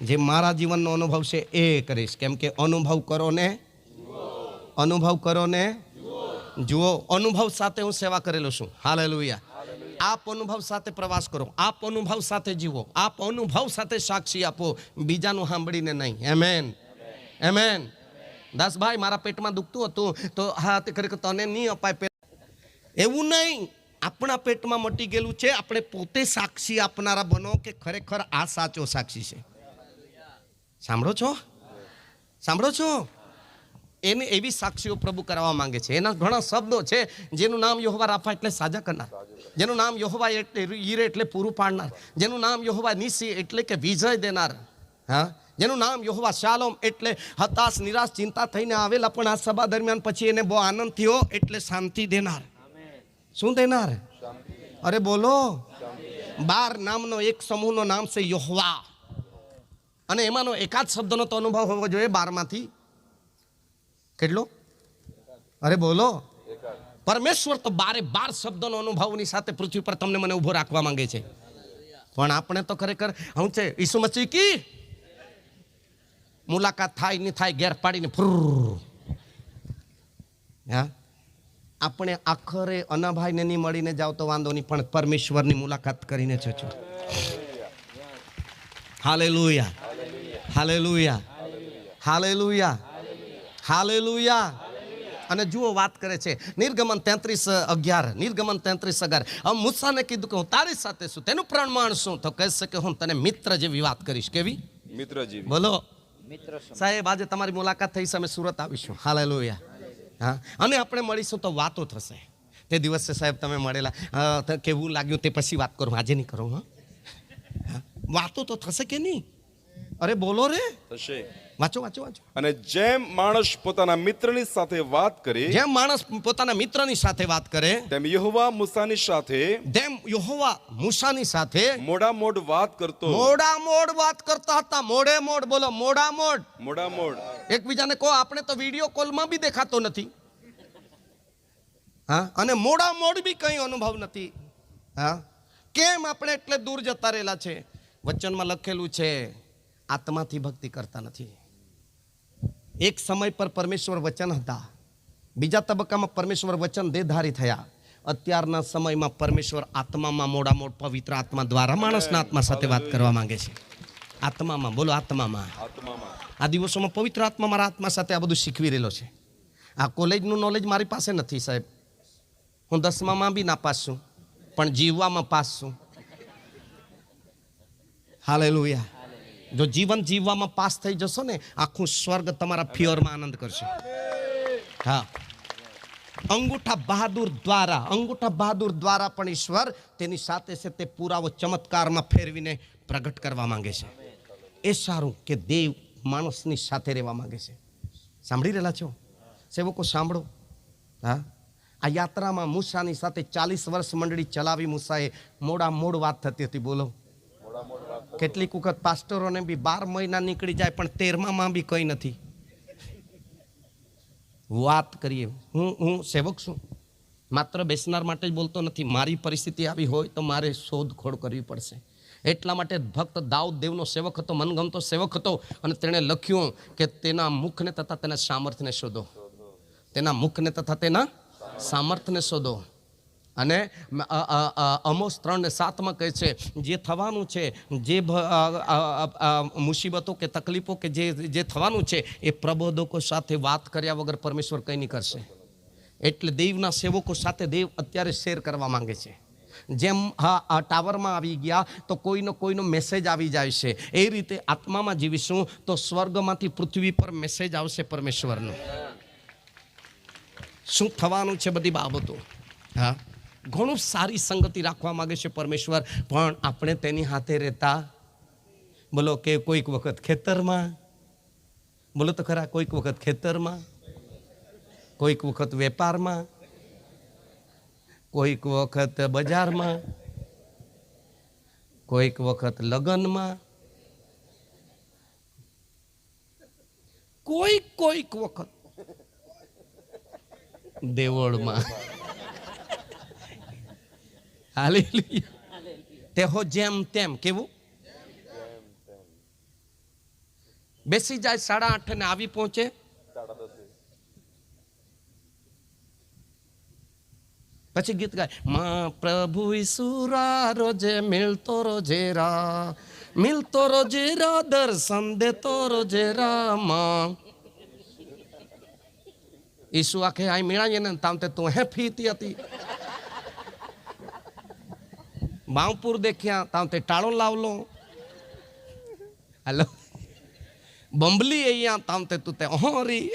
જે મારા જીવનનો અનુભવ છે એ કરીશ. કેમ કે અનુભવ કરો ને, અનુભવ કરો ને જુઓ. અનુભવ સાથે હું સેવા કરેલો છું. હાલેલુયા. આપ અનુભવ સાથે પ્રવાસ કરો, આપ અનુભવ સાથે જીવો, આપ અનુભવ સાથે સાક્ષી આપો, બીજાનું સાંભળીને નહીં. એમેન, એમેન. દાસભાઈ, મારા પેટમાં દુખતું હતું તો હા તે ખરેખર તને નહીં અપાય. એવું નહીં, આપણા પેટમાં મટી ગયેલું છે. આપણે પોતે સાક્ષી આપનારા બનો કે ખરેખર આ સાચો સાક્ષી છે. સાંભળો છો? સાંભળો છો? એને એવી સાક્ષીઓ પ્રભુ કરવા માંગે છે. એના ઘણા શબ્દો છે. જેનું નામ યહોવા રાફા એટલે સાજા કરનાર, જેનું નામ યહોવા એટલે ઈરે એટલે પૂરું પાડનાર, જેનું નામ યહોવા નીસી એટલે કે વિજય દેનાર, હા, જેનું નામ યહોવા શાલોમ એટલે હતાશ નિરાશ ચિંતા થઈને આવેલા પણ આ સભા દરમિયાન પછી એને બહુ આનંદ થયો એટલે શાંતિ દેનાર. શું દેનાર? અરે બોલો. 12 નામનો એક સમૂહનો નામ છે યહોવા, અને એમાંનો એકાદ શબ્દનો તો અનુભવ હોવો જોઈએ 12 માંથી. કેટલો? અરે બોલો. પરમેશ્વર તો 12 શબ્દોનો અનુભવની સાથે પૃથ્વી પર તમને મને ઉભો રાખવા માંગે છે. પણ આપણે તો ખરેખર હું છે ઈસુ મસીહ કી મુલાકાત થાય નહીં થાય ઘેર પાડીને હા, આપણે આખરે અનાભાઈને નહીં મળીને જાવ તો વાંધો નહીં, પણ પરમેશ્વરની મુલાકાત કરીને જજો. હાલેલુયા, હાલેલુયા, હાલેલુયા, હાલેલુયા. અને જુઓ વાત કરે છે નિર્ગમન 33:11. નિર્ગમન 33:11. હવે મૂસાને કીધું કે હું તારી સાથે છું, તેનું પ્રમાણ શું? તો કહે છે કે હું તને મિત્ર જેવી વાત કરીશ. કેવી? મિત્ર જેવી. બોલો મિત્ર સાહેબ. આજે તમારી મુલાકાત થઈ છે, અમે સુરત આવીશું. હાલેલુયા. હા, અને આપણે મળીશું તો વાતો થશે. તે દિવસે સાહેબ તમે મળેલા, કેવું લાગ્યું તે પછી વાત કરું, આજે નહીં કરું. હા, વાતો તો થશે કે નહીં? અરે બોલો રે. થશે. વાંચો, વાંચો, વાંચો. અને જેમ માણસ પોતાના મિત્રની સાથે વાત કરે, જેમ માણસ પોતાના મિત્રની સાથે વાત કરે, તેમ યહોવા મૂસાની સાથે, તેમ યહોવા મૂસાની સાથે મોડામોડ વાત કરતો. મોડામોડ વાત કરતા હતા. મોડે મોડ. બોલો, મોડામોડ. મોડામોડ. એકબીજાને કહો, આપણે તો વિડીયો કોલમાં બી દેખાતો નથી. હા, અને મોડામોડ બી કઈ અનુભવ નથી. હા, કેમ આપણે એટલે દૂર જતા રહેલા છે? વચનમાં લખેલું છે આત્માથી ભક્તિ કરતા નથી. એક સમય પર પરમેશ્વર વચન હતા, બીજા તબક્કામાં પરમેશ્વર વચન દેહધારી થયા. અત્યારના સમયમાં પરમેશ્વર આત્મામાં મોડામોડ પવિત્ર આત્મા દ્વારા માણસના આત્મા સાથે વાત કરવા માંગે છે. આત્મામાં. બોલો, આત્મામાં. આ દિવસોમાં પવિત્ર આત્મા મારા આત્મા સાથે આ બધું શીખવી રહેલો છે. આ કોલેજનું નોલેજ મારી પાસે નથી સાહેબ. હું 10મામાં બી નાપાસ છું, પણ જીવવામાં પાસ છું. હાલેલુયા. જો જીવન જીવવામાં પાસ થઈ જશો ને, આખું સ્વર્ગ તમારા ફિયરમાં આનંદ કરશે. હા, અંગૂઠા બહાદુર દ્વારા પણ ઈશ્વર તેની સાથે છે તે પુરાવો ચમત્કારમાં ફેરવીને પ્રગટ કરવા માંગે છે. એ સારું કે દેવ માણસની સાથે રહેવા માંગે છે. સાંભળી રહેલા છો સેવકો? સાંભળો. હા, આ યાત્રામાં મૂસાની સાથે 40 વર્ષ મંડળી ચલાવી. મૂસાએ મોડ વાત થતી હતી. બોલો, કેટલીક વખત પાસ્ટરોને બી 12 મહિના નીકળી જાય પણ 13માં બી કંઈ નથી. વાત કરીએ. હું સેવક છું, માત્ર બેસનાર માટે જ બોલતો નથી. મારી પરિસ્થિતિ આવી હોય તો મારે શોધખોળ કરવી પડશે. એટલા માટે ભક્ત દાઉદ દેવનો સેવક હતો, મનગમતો સેવક હતો, અને તેણે લખ્યું કે તેના મુખને તથા તેના સામર્થ્યને શોધો. તેના મુખને તથા તેના સામર્થ્યને શોધો. અને આમોસ 3:7 કહે છે જે થવાનું છે, જે મુસીબતો કે તકલીફો કે જે થવાનું છે એ પ્રબોધકો સાથે વાત કર્યા વગર પરમેશ્વર કંઈ નહીં કરશે. એટલે દેવના સેવકો સાથે દેવ અત્યારે શેર કરવા માંગે છે. જેમ આ ટાવરમાં આવી ગયા તો કોઈનો મેસેજ આવી જાય છે, એ રીતે આત્મામાં જીવીશું તો સ્વર્ગમાંથી પૃથ્વી પર મેસેજ આવશે પરમેશ્વરનો. શું થવાનું છે બધી બાબતો. હા, ઘણું સારી સંગતિ રાખવા માંગે છે પરમેશ્વર, પણ આપણે તેની હાથે રહેતા. બોલો કે કોઈક વખત ખેતરમાં, બોલો તો ખરા, કોઈક વખત ખેતરમાં, કોઈક વખત વેપારમાં, કોઈક વખત બજારમાં, કોઈક વખત લગ્નમાં, કોઈક વખત દેવળમાં. હાલેલુયા. તે હો જેમ તેમ. કેવું? બેસી જાય 8:30 ને આવી પહોંચે 10:30. પછી ગીત ગાય, માં પ્રભુ ઈસુરા રોજે મિલતો રોજે રા દર્શન દેતો રોજે રામા. ઈસુ આખે આઈ મેળાઈએ ને તામ તે તું હે ફીતી હતી. બાવપુર દેખ્યા તામ તે ટાળો લાવલો. હાલો, બંબલી અહીંયા તામ તે તું તે ઓહરી.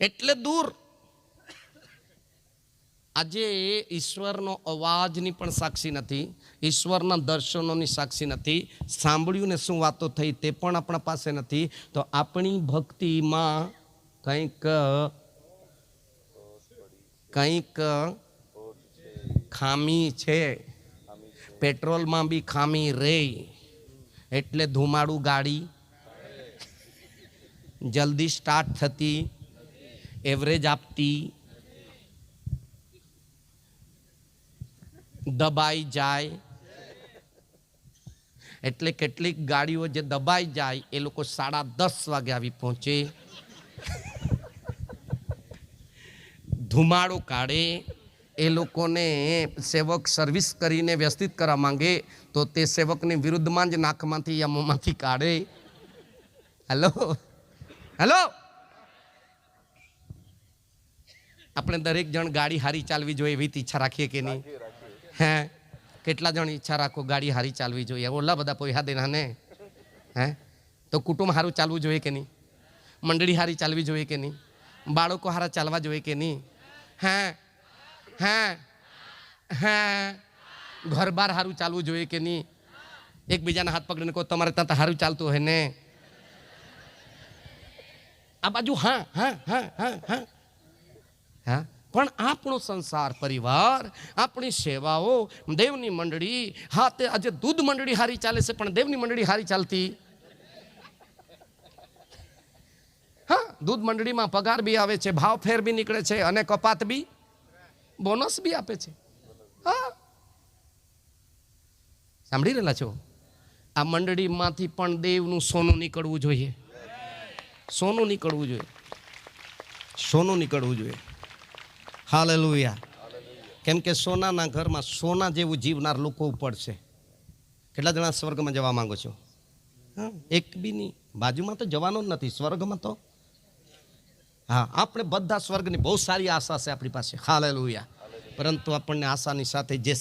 એટલે દૂર. આજે ઈશ્વરનો અવાજની પણ સાક્ષી નથી, ઈશ્વરના દર્શનોની સાક્ષી નથી, સાંભળ્યું ને શું વાતો થઈ તે પણ આપણા પાસે નથી. તો આપણી ભક્તિમાં કંઈક ખામી છે. પેટ્રોલમાં બી ખામી રે, એટલે ધુમાડું ગાડી જલ્દી સ્ટાર્ટ થતી, એવરેજ આપતી, દબાઈ જાય. એટલે કેટલીક ગાડીઓ જે દબાઈ જાય એ લોકો 10:30 વાગે આવી પહોંચે, ધુમાડો કાઢે. એ લોકોને સેવક સર્વિસ કરીને વ્યવસ્થિત કરવા માંગે તો તે સેવકની વિરુદ્ધમાં જ નાકમાંથી યા મોંમાંથી કાઢે. હેલો, આપણે દરેક જણ ગાડી હારી ચાલવી જોઈએ એવી ઈચ્છા રાખીએ કે નહીં? હે, કેટલા જણ ઈચ્છા રાખો ગાડી હારી ચાલવી જોઈએ? ઓલા બધા પૈસા દેના ને. હે, તો કુટુંબ હારું ચાલવું જોઈએ કે નહીં? મંડળી હારી ચાલવી જોઈએ કે નહીં? બાળકો હારા ચાલવા જોઈએ કે નહીં? હે, ઘર બાર હારું ચાલવું જોઈએ કે નહીં? એકબીજાના હાથ પકડીને કહો તમારે ત્યાં હારું ચાલતું હોય ને. આ બાજુ હા. પણ આપણો સંસાર, પરિવાર, આપણી સેવાઓ, દેવની મંડળી, હા તે આજે દૂધ મંડળી હારી ચાલે છે પણ દેવની મંડળી હારી ચાલતી. હા, દૂધ મંડળીમાં પગાર બી આવે છે, ભાવ ફેર બી નીકળે છે અને કપાત બી, બોનસ બી આપે છે. હા, સાંભળી રહેલા છો? આ મંડળીમાંથી પણ દેવનું સોનું નીકળવું જોઈએ. સોનું નીકળવું જોઈએ. હાલેલુયા. કેમ કે સોનાના ઘરમાં સોના જેવું જીવનાર લોકો પડશે. કેટલા જણા સ્વર્ગમાં જવા માંગો છો? હા, એક બી નહીં. બાજુમાં તો જવાનો જ નથી સ્વર્ગમાં તો. હા, આપણે બધા સ્વર્ગની બહુ સારી આશા છે આપણી પાસે. હાલેલુયા. પરંતુ આપણને આશાની સાથે જે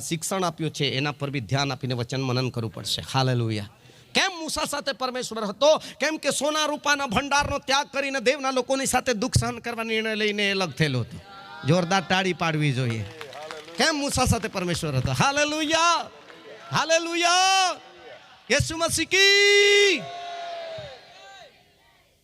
શિક્ષણ આપ્યું છે એના પર બી ધ્યાન આપીને વચન મનન કરવું પડશે. હાલેલુયા. કેમ મૂસા સાથે પરમેશ્વર હતો? કેમ કે સોના રૂપાના ભંડારનો ત્યાગ કરીને દેવના લોકોની સાથે દુઃખ સહન કરવા નિર્ણય લઈને અલગ થયેલો હતો. જોરદાર તાળી પાડવી જોઈએ. કેમ મૂસા સાથે પરમેશ્વર હતો? હાલેલુયા. યેસુ મસીહ કી.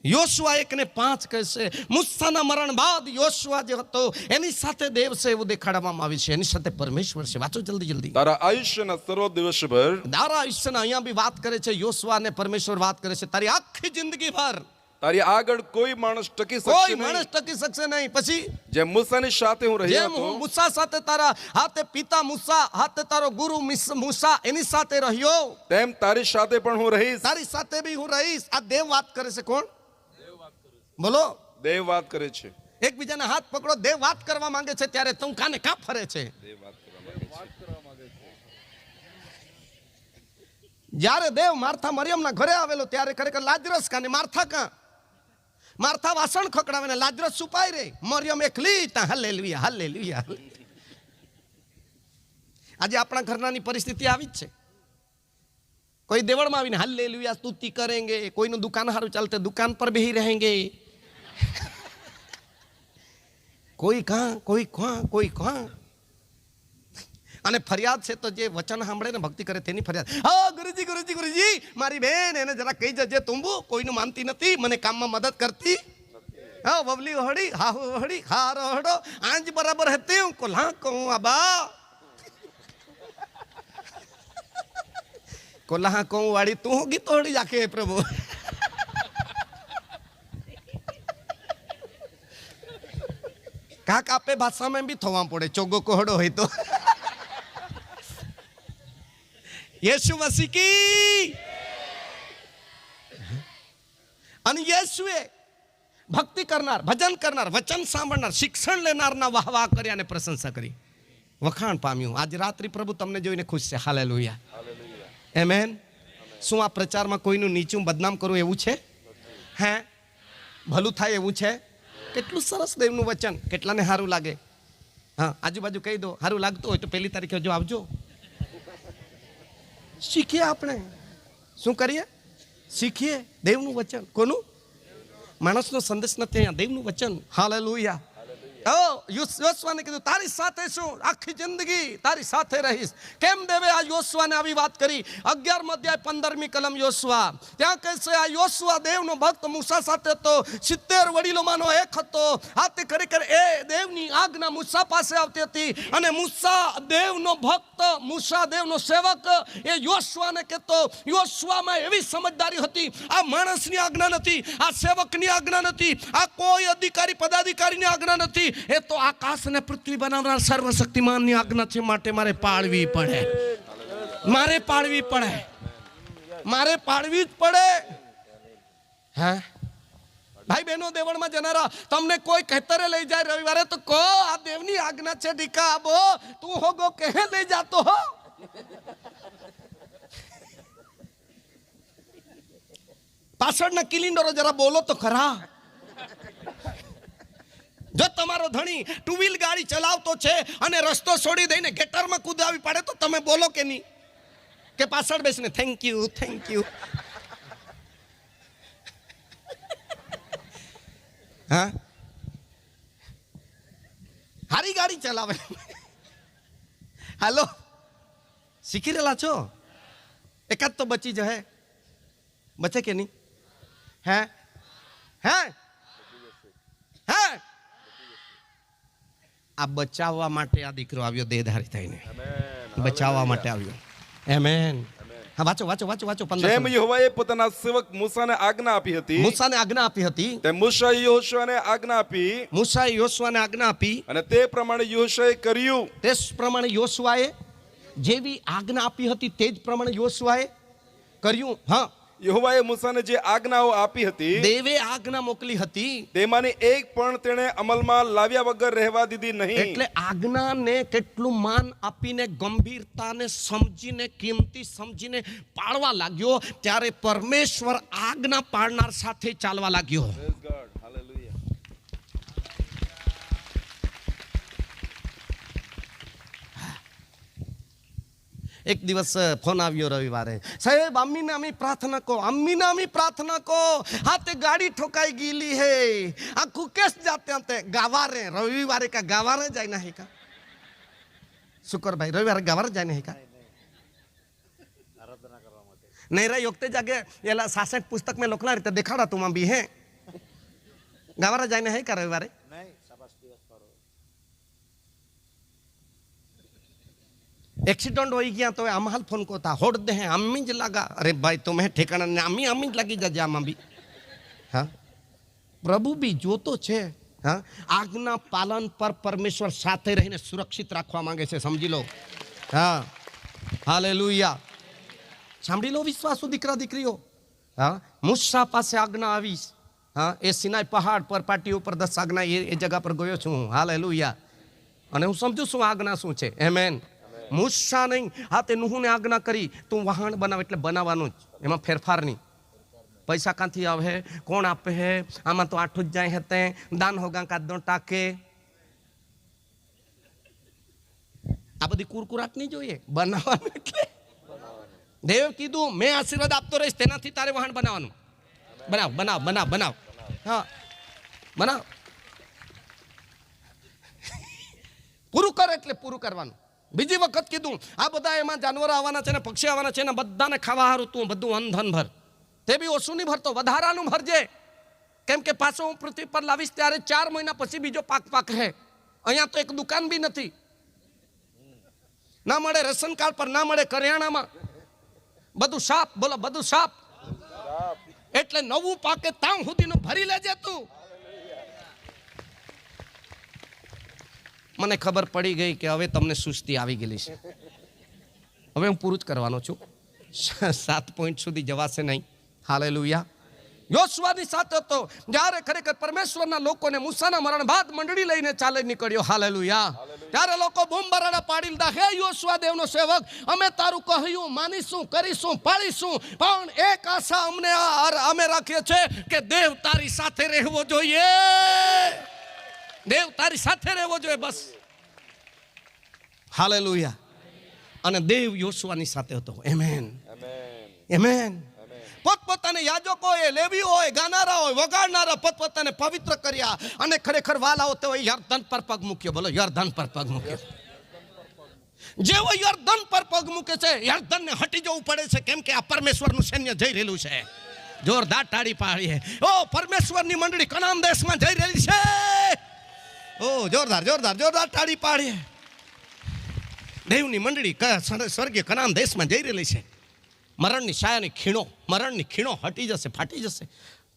યોશુઆ 1:5 કહે છે, મૂસાના મરણ બાદ યોશુઆ જે હતો એની સાથે દેવ છે એવું દેખાડવામાં આવ્યું છે, એની સાથે પરમેશ્વર છે. વાંચો જલ્દી. તારા આયુષ્યના સર્વ દિવસભર, તારા આયુષ્યના અહીંયા બી વાત કરે છે યોશુઆ ને પરમેશ્વર વાત કરે છે. તારી આખી જિંદગી ભર તારી આગળ કોઈ માણસ ટકી શકશે નહીં. પછી જેમ મૂસાની સાથે હું રહ્યો જેમ હું મૂસા સાથે તારા હાથે પિતા મૂસા હાથે તારો ગુરુ મૂસા એની સાથે રહ્યો, તેમ તારી સાથે પણ હું રહીશ. તારી સાથે બી હું રહીશ. આ દેવ વાત કરે છે. કોણ? બોલો. દેવ વાત કરે છે. એકબીજાના હાથ પકડો. દેવ વાત કરવા માંગે છે ત્યારે તું કાને કાં ફરે છે? જ્યારે દેવ માર્થા મરિયમના ઘરે આવેલો ત્યારે ખરેખર લાજરસ કાને માર્થા કાં? માર્થા વાસણ ખકડાવે ને લાજરસ છુપાઈ રે. મરિયમ એકલી. હાલેલુયા. આજે આપણા ઘરનાની પરિસ્થિતિ આવી જ છે. કોઈ દેવળમાં આવીને હાલેલુયા સ્તુતિ કરેંગે, કોઈનું દુકાન સારું ચાલતે દુકાન પર બેહી રહેંગે, કોઈ કાં. અને ફરિયાદ છે તો જે વચન સાંભળે ને ભક્તિ કરે તેની ફરિયાદ. હા ગુરુજી મારી બેન એને જરા કહી જજે તુંબુ કોઈનું માનતી નથી, મને કામમાં મદદ કરતી. હા બબલી હડી હાહુ હડી હારો હડો આંજ બરાબર હતી હું કોલ્હા કહું આબા કોલ્હા કહું વાળી તું હોગી તો હડી જાકે પ્રભુ. કાક આપે ભાષામાં બી થવા પડે ચોગો કોહડો હોય તો. યેસુ મસીહ કી. અને યેસુએ ભક્તિ કરનાર, ભજન કરનાર, વચન સાંભળનાર, શિક્ષણ લેનારના વાહ વાહ કરી અને પ્રશંસા કરી, વખાણ પામ્યું. આજે રાત્રિ પ્રભુ તમને જોઈને ખુશ છે. Hallelujah, amen. શું આ પ્રચારમાં કોઈનું નીચું બદનામ કરવું એવું છે? હે, ભલું થાય એવું છે? કેટલું સરસ દેવનું વચન, કેટલાને સારું લાગે. હા, આજુબાજુ કહી દો, સારું લાગતું હોય તો 1 તારીખે જો આવજો. શીખીએ આપણે. શું કરીએ? શીખીએ દેવનું વચન. કોનું? માણસનો સંદેશ નથી, અહીંયા દેવનું વચન. હાલેલુયા. યોશુઆને કીધું તારી સાથે શું, આખી જિંદગી તારી સાથે રહીશ. કેમ દેવે આ યોશુઆને આવી વાત કરી? 11 અધ્યાય 15મી કલમ યોશુઆ. ત્યાં કહે છે આ યોશુઆ દેવનો ભક્ત મૂસા સાથે હતો, 70 વડીલોમાંનો એક હતો. આતે ખરેખર એ દેવની આજ્ઞા મૂસા પાસે આવતી હતી અને મૂસા દેવનો ભક્ત, મૂસા દેવનો સેવક એ યોશુઆને કહેતો. યોશુઆમાં એવી સમજદારી હતી, આ માણસની આજ્ઞા નથી, આ સેવકની આજ્ઞા નથી, આ કોઈ અધિકારી પદાધિકારીની આજ્ઞા નથી, એ તો આકાશ અને પૃથ્વી બનાવનાર સર્વશક્તિમાનની આજ્ઞા છે. માટે મારે પાળવી પડે, મારે પાળવી પડે, મારે પાળવી જ પડે. હે ભાઈ બહેનો, દેવળમાં જનારા તમને કોઈ કહેતરે લઈ જાય રવિવારે તો કહો આ દેવની આજ્ઞા છે. ડીકા આબો તું હોગો કહે લઈ જાતો હો. પાછળના કિલિન્ડરો જરા બોલો તો ખરા. જો તમારો ધણી 2 વ્હીલ ગાડી ચલાવતો છે અને રસ્તો છોડી દઈને ગેટરમાં કૂદાવી પડે તો તમે બોલો કે નહીં? કે પાછળ બેસીને થેન્ક યુ થેન્ક યુ? હા, હારી ગાડી ચલાવે. હાલો, શીખી રહેલા છો? એકાદ તો બચી જશે, બચે કે નહીં? હે હે હે આ બચાવવા માટે આ દીકરો આવ્યો, દેહધારી થઈને બચાવવા માટે આવ્યો. આમેન. હા, વાંચો વાંચો વાંચો વાંચો. જેમ યહોવાએ પોતાના સેવક મૂસાને આજ્ઞા આપી હતી, મૂસાને આજ્ઞા આપી હતી, તેમ મૂસાએ યોશુઆને આજ્ઞા આપી, મૂસાએ યોશુઆને આજ્ઞા આપી અને તે પ્રમાણે યોશુઆએ કર્યું. તે પ્રમાણે યોશુઆએ જેવી આજ્ઞા આપી હતી તે જ પ્રમાણે યોશુઆએ કર્યું. હા, યહોવાએ મૂસાને જે આજ્ઞાઓ આપી હતી, દેવે આજ્ઞા મોકલી હતી, તેમાંની એક પણ તેણે અમલમાં લાવ્યા વગર રહેવા દીધી નહીં. એટલે આજ્ઞાને કેટલું માન આપીને, ગંભીરતાને સમજીને, કિંમતી સમજીને પાળવા લાગ્યો, ત્યારે પરમેશ્વર આજ્ઞા પાળનાર સાથે ચાલવા લાગ્યો. એક દિવસ ફોન આવ્યો રવિવારે, સાહેબ અમ્મી નામી પ્રાર્થના કો, અમ્મી નામી પ્રાર્થના કો, હાથે ગાડી ठोकाई गीली है, आखू केस जाते हैं गावारे. रविवारे का गावारे जाना है का? शुक्र भाई रविवारे गावारे जाना है का? नहीं रे, योगते जागे याला 66 पुस्तक में लोकला रहते देखाड़ा तुम भी है. गावारे जाना है का रविवारे? एक्सीडेंट हो गया तो अम्मा फोन को था होड़ दे हैं अम्मी ज लगा. अरे भाई तुम्हें ठिकाना नहीं, अम्मी अम्मी लगी जा आमा भी. हाँ, प्रभु भी जो तो छे. हाँ, આજ્ઞા પાલન પર પરમેશ્વર સાથે રહીને સુરક્ષિત રાખવા માંગે છે, સમજી લો. હા, હાલેલુયા. સાંભળી લો વિશ્વાસુ દીકરા દીકરીઓ. હા, મૂસા પાસે આજ્ઞા આવી. હા, એ સિનાઈ પહાડ પર પાટી ઉપર 10 આજ્ઞા એ જગા પર ગયો છું. હાલેલુયા. અને હું સમજુ છું આજ્ઞા શું છે. આમેન. મૂસા નહીં, હા તે નુહુને આજ્ઞા કરી તું વહાણ બનાવ, એટલે બનાવવાનું જ, એમાં ફેરફાર નહીં. પૈસા ક્યાંથી આવે, કોણ આપે હે, આમાં તો આઠું જ જાય હતે, દાન હોગા કાદો ટાકે. આ બધી કુરકુરાટ નહીં જોઈએ, બનાવવાનું એટલે દેવ કીધું મેં આશીર્વાદ આપતો રહીશ, તેનાથી તારે વહાણ બનાવવાનું. બનાવ બનાવ બનાવ બનાવ, હા બનાવ. પૂરું કર એટલે પૂરું કરવાનું. બીજી વખત કીધું આ બધા એમાં જાનવરો આવવાના છે ને પક્ષી આવવાના છે ને બધાને ખાવા હારું તું બધું અંધન ભર. તે બી ઓછું નહીં ભરતો, વધારાનું ભરજે. કેમ કે પાછો હું પૃથ્વી પર લાવીશ ત્યારે 4 મહિના પછી બીજો પાક પાકે. અહીંયા તો એક દુકાન બી નથી, ના મળે રેશન કાર્ડ પર, ના મળે કરિયાણામાં, બધું સાપ. બોલો બધું સાપ. એટલે નવું પાકે ત્યાં સુધીનું ભરી લેજે તું. મને ખબર પડી ગઈ કે હવે તમને સુસ્તી આવી ગયેલી છે. હવે હું પૂરું જ કરવાનો છું. 7 પોઈન્ટ સુધી જવાશે નહીં. હાલેલુયા. યોશુઆની સાથે હતો જ્યારે ખરેખર પરમેશ્વરના લોકોને મૂસાના મરણ બાદ મંડળી લઈને ચાલે નીકળ્યો. હાલેલુયા. ત્યારે લોકો બૂમ બરાડા પાડી લીધા, હે યોશુઆ દેવનો સેવક, અમે તારું કહ્યું માનીશું, કરીશું, પાળીશું, પણ એક આશા અમને અમે રાખીએ છીએ કે દેવ તારી સાથે રહેવો જોઈએ. દેવ તારી સાથે રહેવો જોઈએ બસ. હાલેલુયા. અને દેવ યોશુઆની સાથે હતો. Amen amen. પોતપોતાને યાજકો હોય, લેવીઓ હોય, ગાનારા હોય, વગાડનારા પોતપોતાને પવિત્ર કર્યા અને ખરેખર વાલાઓ તો યર્દન પર પગ મૂક્યો. બોલો યર્દન પર પગ મૂક્યો. જેવો યર્દન પર પગ મૂકે છે યર્દનને હટી જવું પડે છે, કેમ કે આ પરમેશ્વરનું સૈન્ય જઈ રહેલું છે. જોરદાર તાળી પાડીએ. ઓ પરમેશ્વરની મંડળી કનાન દેશમાં જઈ રહેલી છે. ઓ જોરદાર જોરદાર જોરદાર તાળી પાડીએ. દેવની મંડળી સ્વર્ગીય કનાન દેશમાં જઈ રહેલી છે. મરણની છાયાની ખીણો, મરણની ખીણો હટી જશે, ફાટી જશે.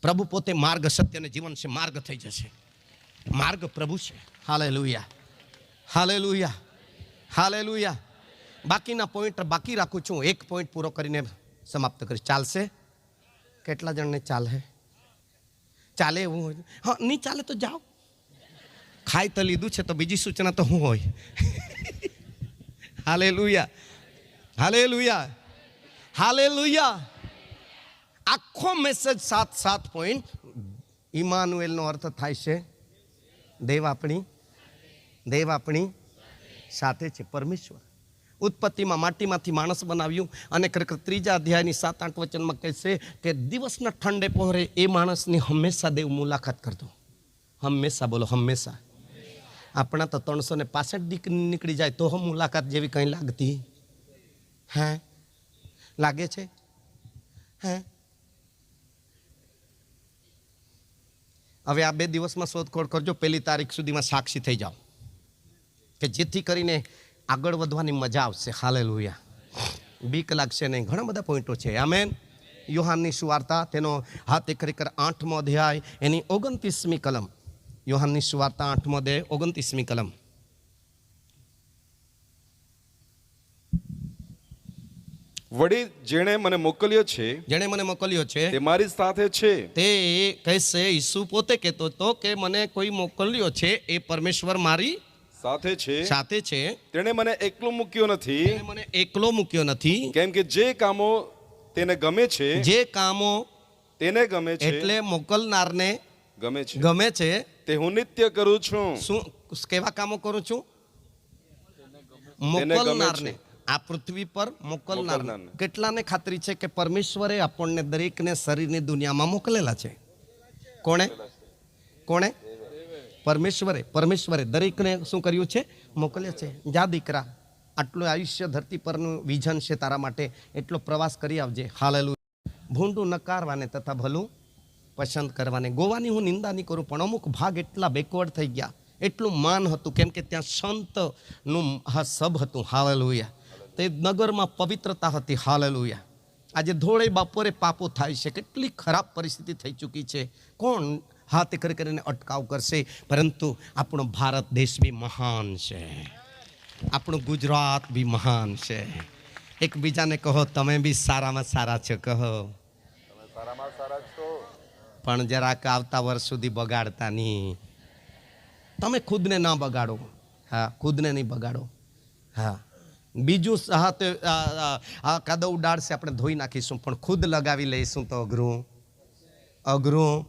પ્રભુ પોતે માર્ગ, સત્ય અને જીવન છે. માર્ગ થઈ જશે. માર્ગ પ્રભુ છે. હાલેલુયા હાલેલુયા હાલેલુયા. બાકીના પોઈન્ટ બાકી રાખું છું. એક પોઈન્ટ પૂરો કરીને સમાપ્ત કરીશ. ચાલશે? કેટલા જણને ચાલે? ચાલે એવું હોય? હા, નહીં ચાલે તો જાઓ. ખાઈ તો લીધું છે તો બીજી સૂચના તો શું હોય? હાલેલુયા હાલેલુયા હાલેલુયા. આખો મેસેજ 7 પોઈન્ટ. ઇમાનુએલનો અર્થ થાય છે દેવ આપણી સાથે છે. પરમેશ્વર ઉત્પત્તિમાં માટીમાંથી માણસ બનાવ્યું અને ખરેખર 3જા અધ્યાયની 7-8 વચનમાં કહે છે કે દિવસના ઠંડે પહોરે એ માણસની હંમેશા દેવ મુલાકાત કરતો. હંમેશા. બોલો હંમેશા. આપણા તો 365 નીકળી જાય તો મુલાકાત જેવી કંઈ લાગતી હે? લાગે છે હે? હવે આ 2 દિવસમાં શોધખોળ કરજો. 1 તારીખ સુધીમાં સાક્ષી થઈ જાઓ કે જેથી કરીને આગળ વધવાની મજા આવશે. હાલેલુયા. બીક લાગશે નહીં. ઘણા બધા પોઈન્ટો છે. આમેન. યોહાનની સુવાર્તા તેનો હાથ ખરેખર 8મો અધ્યાય એની 29મી કલમ. યોહાનની સુવાર્તા 8મો અધ્યાય 29મી કલમ. વળી જેણે મને મોકલ્યો છે તે મારી સાથે છે. તે કહેશે, ઈસુ પોતે કહેતો હતો કે મને કોઈ મોકલ્યો છે એ પરમેશ્વર મારી સાથે છે. તેણે મને એકલો મૂક્યો નથી. કેમ કે જે કામો તેને ગમે છે એટલે મોકલનારને ગમે છે તે હું નિત્ય કરું છું. શું કેવા કામો કરું છું? મોકલનારને, આ પૃથ્વી પર મોકલનારને. કેટલાને ખાતરી છે કે પરમેશ્વરે આપણને દરેકને શરીરની દુનિયામાં મોકલેલા છે? કોણે? પરમેશ્વરે દરેકને શું કર્યું છે? મોકલ્યા છે. જા દીકરા, આટલું આયુષ્ય ધરતી પરનું વિઝન છે તારા માટે, એટલો પ્રવાસ કરી આવજે. હાલેલુયા. ભૂંડું નકારવાને તથા ભલું પસંદ કરવાને. ગોવાની હું નિંદા નહીં કરું, પણ અમુક ભાગ એટલા બેકવર્ડ થઈ ગયા. એટલું માન હતું કેમ કે ત્યાં સંતનું સબ હતું. હાલેલુયા. તે નગરમાં પવિત્રતા હતી. હાલેલુયા. આજે ધોળે બપોરે પાપો થાય છે. કેટલી ખરાબ પરિસ્થિતિ થઈ ચૂકી છે. કોણ હાથ કરીને અટકાવ કરશે? પરંતુ આપણો ભારત દેશ બી મહાન છે. આપણું ગુજરાત બી મહાન છે. એકબીજાને કહો તમે બી સારામાં સારા છો. કહો પણ જરાક આવતા વર્ષ સુધી બગાડતા નહીં. તમે ખુદને ના બગાડો. હા, ખુદને નહીં બગાડો. હા, બીજું હાથે કાદવ ઉડાડશે આપણે ધોઈ નાખીશું, પણ ખુદ લગાવી લઈશું તો અઘરું.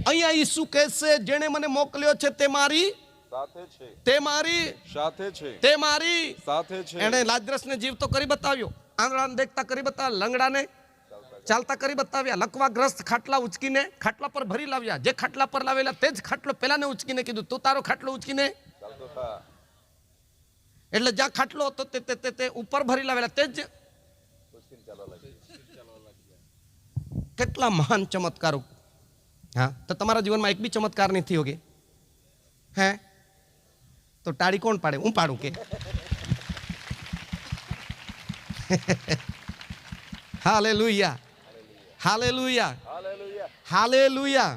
અહીંયા ઈસુ કહેશે જેણે મને મોકલ્યો છે તે મારી સાથે છે, તે મારી સાથે છે, તે મારી સાથે છે. એણે લાજરસને જીવતો કરી બતાવ્યો, આંધળાને દેખતા કરી બતાવ્યા, લંગડાને ચાલતા કરી બતાવ્યા, લકવાગ્રસ્ત ખાટલા ઉચકીને ખાટલા પર ભરી લાવ્યા. જે ખાટલા પર લાવેલા તે જ ખાટલો પેલાને ઉચકીને કીધું તું તારો ખાટલો ઉચકીને, એટલે જ્યાં ખાટલો હતો તે ઉપર ભરી લાવેલા તે જ. કેટલા મહાન ચમત્કારો. હા, તો તમારા જીવનમાં એક બી ચમત્કાર નહીં થયો કે? હે, તો તાળી કોણ પાડે? હું પાડું કે? હાલેલુયા, હાલેલુયા, હાલેલુયા.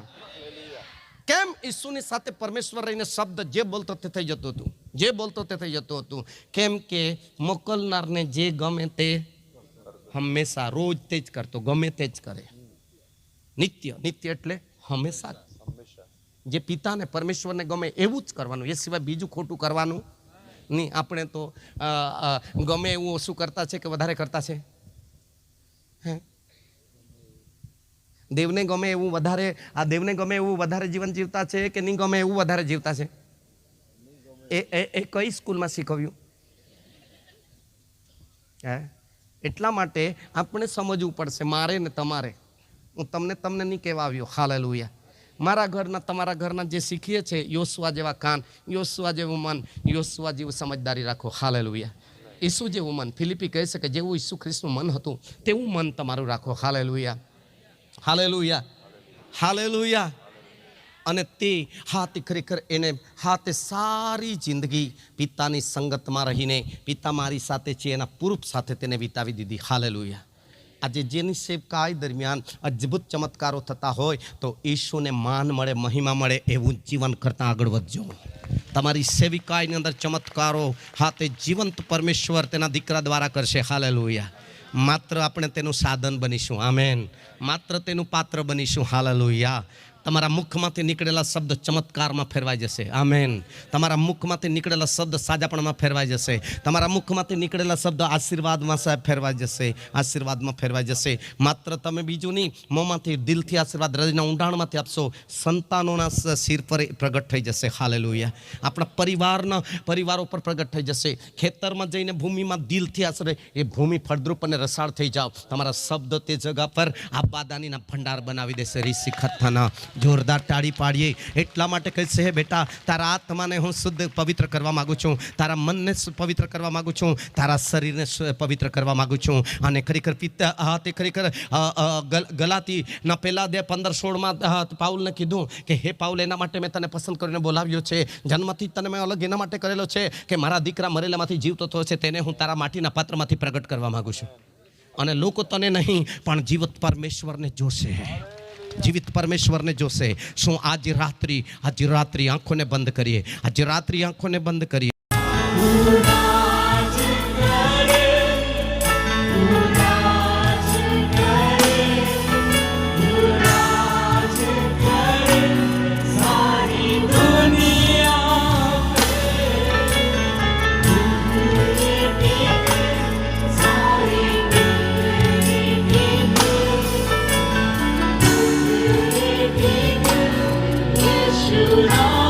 કેમ? ઈસુની સાથે પરમેશ્વર રહીને શબ્દ જે બોલતો તે થઈ જતું હતું, જે બોલતો તે થઈ જતું હતું. કેમ કે મોકલનારને જે ગમે તે હંમેશા રોજ તે જ કરતો, ગમે તે જ કરે. નિત્ય, નિત્ય એટલે હંમેશા. જે પિતાને પરમેશ્વરને ગમે એવું જ કરવાનું, એ સિવાય બીજું ખોટું કરવાનું નહીં. આપણે તો ગમે એવું ઓછું કરતા છે કે વધારે કરતા છે? હે, દેવને ગમે એવું વધારે, આ દેવને ગમે એવું વધારે જીવન જીવતા છે કે નહીં ગમે એવું વધારે જીવતા છે? એ કઈ સ્કૂલમાં શીખવ્યું? હે, એટલા માટે આપણે સમજવું પડશે, મારે ને તમારે. હું તમને નહીં કહેવા આવ્યો. હાલેલુયા. મારા ઘરના તમારા ઘરના જે શીખીએ છે, યોશુઆ જેવા કાન, યોશુઆ જેવું મન, યોશુઆ જેવું સમજદારી રાખો. હાલેલુયા. ઈસુ જેવું મન, ફિલિપી કહે છે કે જેવું ઈસુ ખ્રિસ્તનું મન હતું તેવું મન તમારું રાખો. હાલેલુયા, હાલેલુયા, હાલેલુયા. અને તે હાથ ખરેખર એને હાથે સારી જિંદગી પિતાની સંગતમાં રહીને, પિતા મારી સાથે છે એના પુરુષ સાથે તેને વિતાવી દીધી. હાલેલુયા. આજે જેની સેવકાઈ દરમિયાન અદ્ભુત ચમત્કારો થતા હોય તો ઈશુને માન મળે, મહિમા મળે એવું જીવન કરતાં આગળ વધજો. તમારી સેવિકાઈની અંદર ચમત્કારો હાથે જીવંત પરમેશ્વર તેના દીકરા દ્વારા કરશે. હાલેલુયા. માત્ર આપણે તેનું સાધન બનીશું. આમેન. માત્ર તેનું પાત્ર બનીશું. હાલેલુયા. તમારા મુખમાંથી નીકળેલા શબ્દ ચમત્કારમાં ફેરવાઈ જશે. આમેન. તમારા મુખમાંથી નીકળેલા શબ્દ સાજાપણમાં ફેરવાઈ જશે. તમારા મુખમાંથી નીકળેલા શબ્દ આશીર્વાદમાં સાહેબ ફેરવાઈ જશે, આશીર્વાદમાં ફેરવાઈ જશે. માત્ર તમે બીજું નહીં, મોંમાંથી દિલથી આશીર્વાદ હૃદયના ઊંડાણમાંથી આપશો, સંતાનોના સિર પર પ્રગટ થઈ જશે. હાલેલુયા. આપણા પરિવારો પર પ્રગટ થઈ જશે. ખેતરમાં જઈને ભૂમિમાં દિલથી આશરે, એ ભૂમિ ફળદ્રુપ અને રસાળ થઈ જાઓ. તમારા શબ્દ તે જગા પર આબાદાનીના ભંડાર બનાવી દેશે. રીસી ખત્તાના જોરદાર તાળી પાડીએ. એટલા માટે કહે છે, હે બેટા, તારા આત્માને હું શુદ્ધ પવિત્ર કરવા માગું છું, તારા મનને પવિત્ર કરવા માગું છું, તારા શરીરને પવિત્ર કરવા માગું છું. અને ખરેખર પિતા તે ખરેખર ગલાતીના પહેલા 2:15-16 પાઉલને કીધું કે હે પાઉલ, એના માટે મેં તને પસંદ કરીને બોલાવ્યો છે. જન્મથી તને મેં અલગ એના માટે કરેલો છે કે મારા દીકરા મરેલામાંથી જીવતો થયો છે, તેને હું તારા માટીના પાત્રમાંથી પ્રગટ કરવા માગું છું. અને લોકો તને નહીં પણ જીવત પરમેશ્વરને જોશે, જીવિત પરમેશ્વરને જોશે. શું આજે રાત્રિ આંખોને બંધ કરીએ, આજે રાત્રિ આંખોને બંધ કરીએ. Yeshua.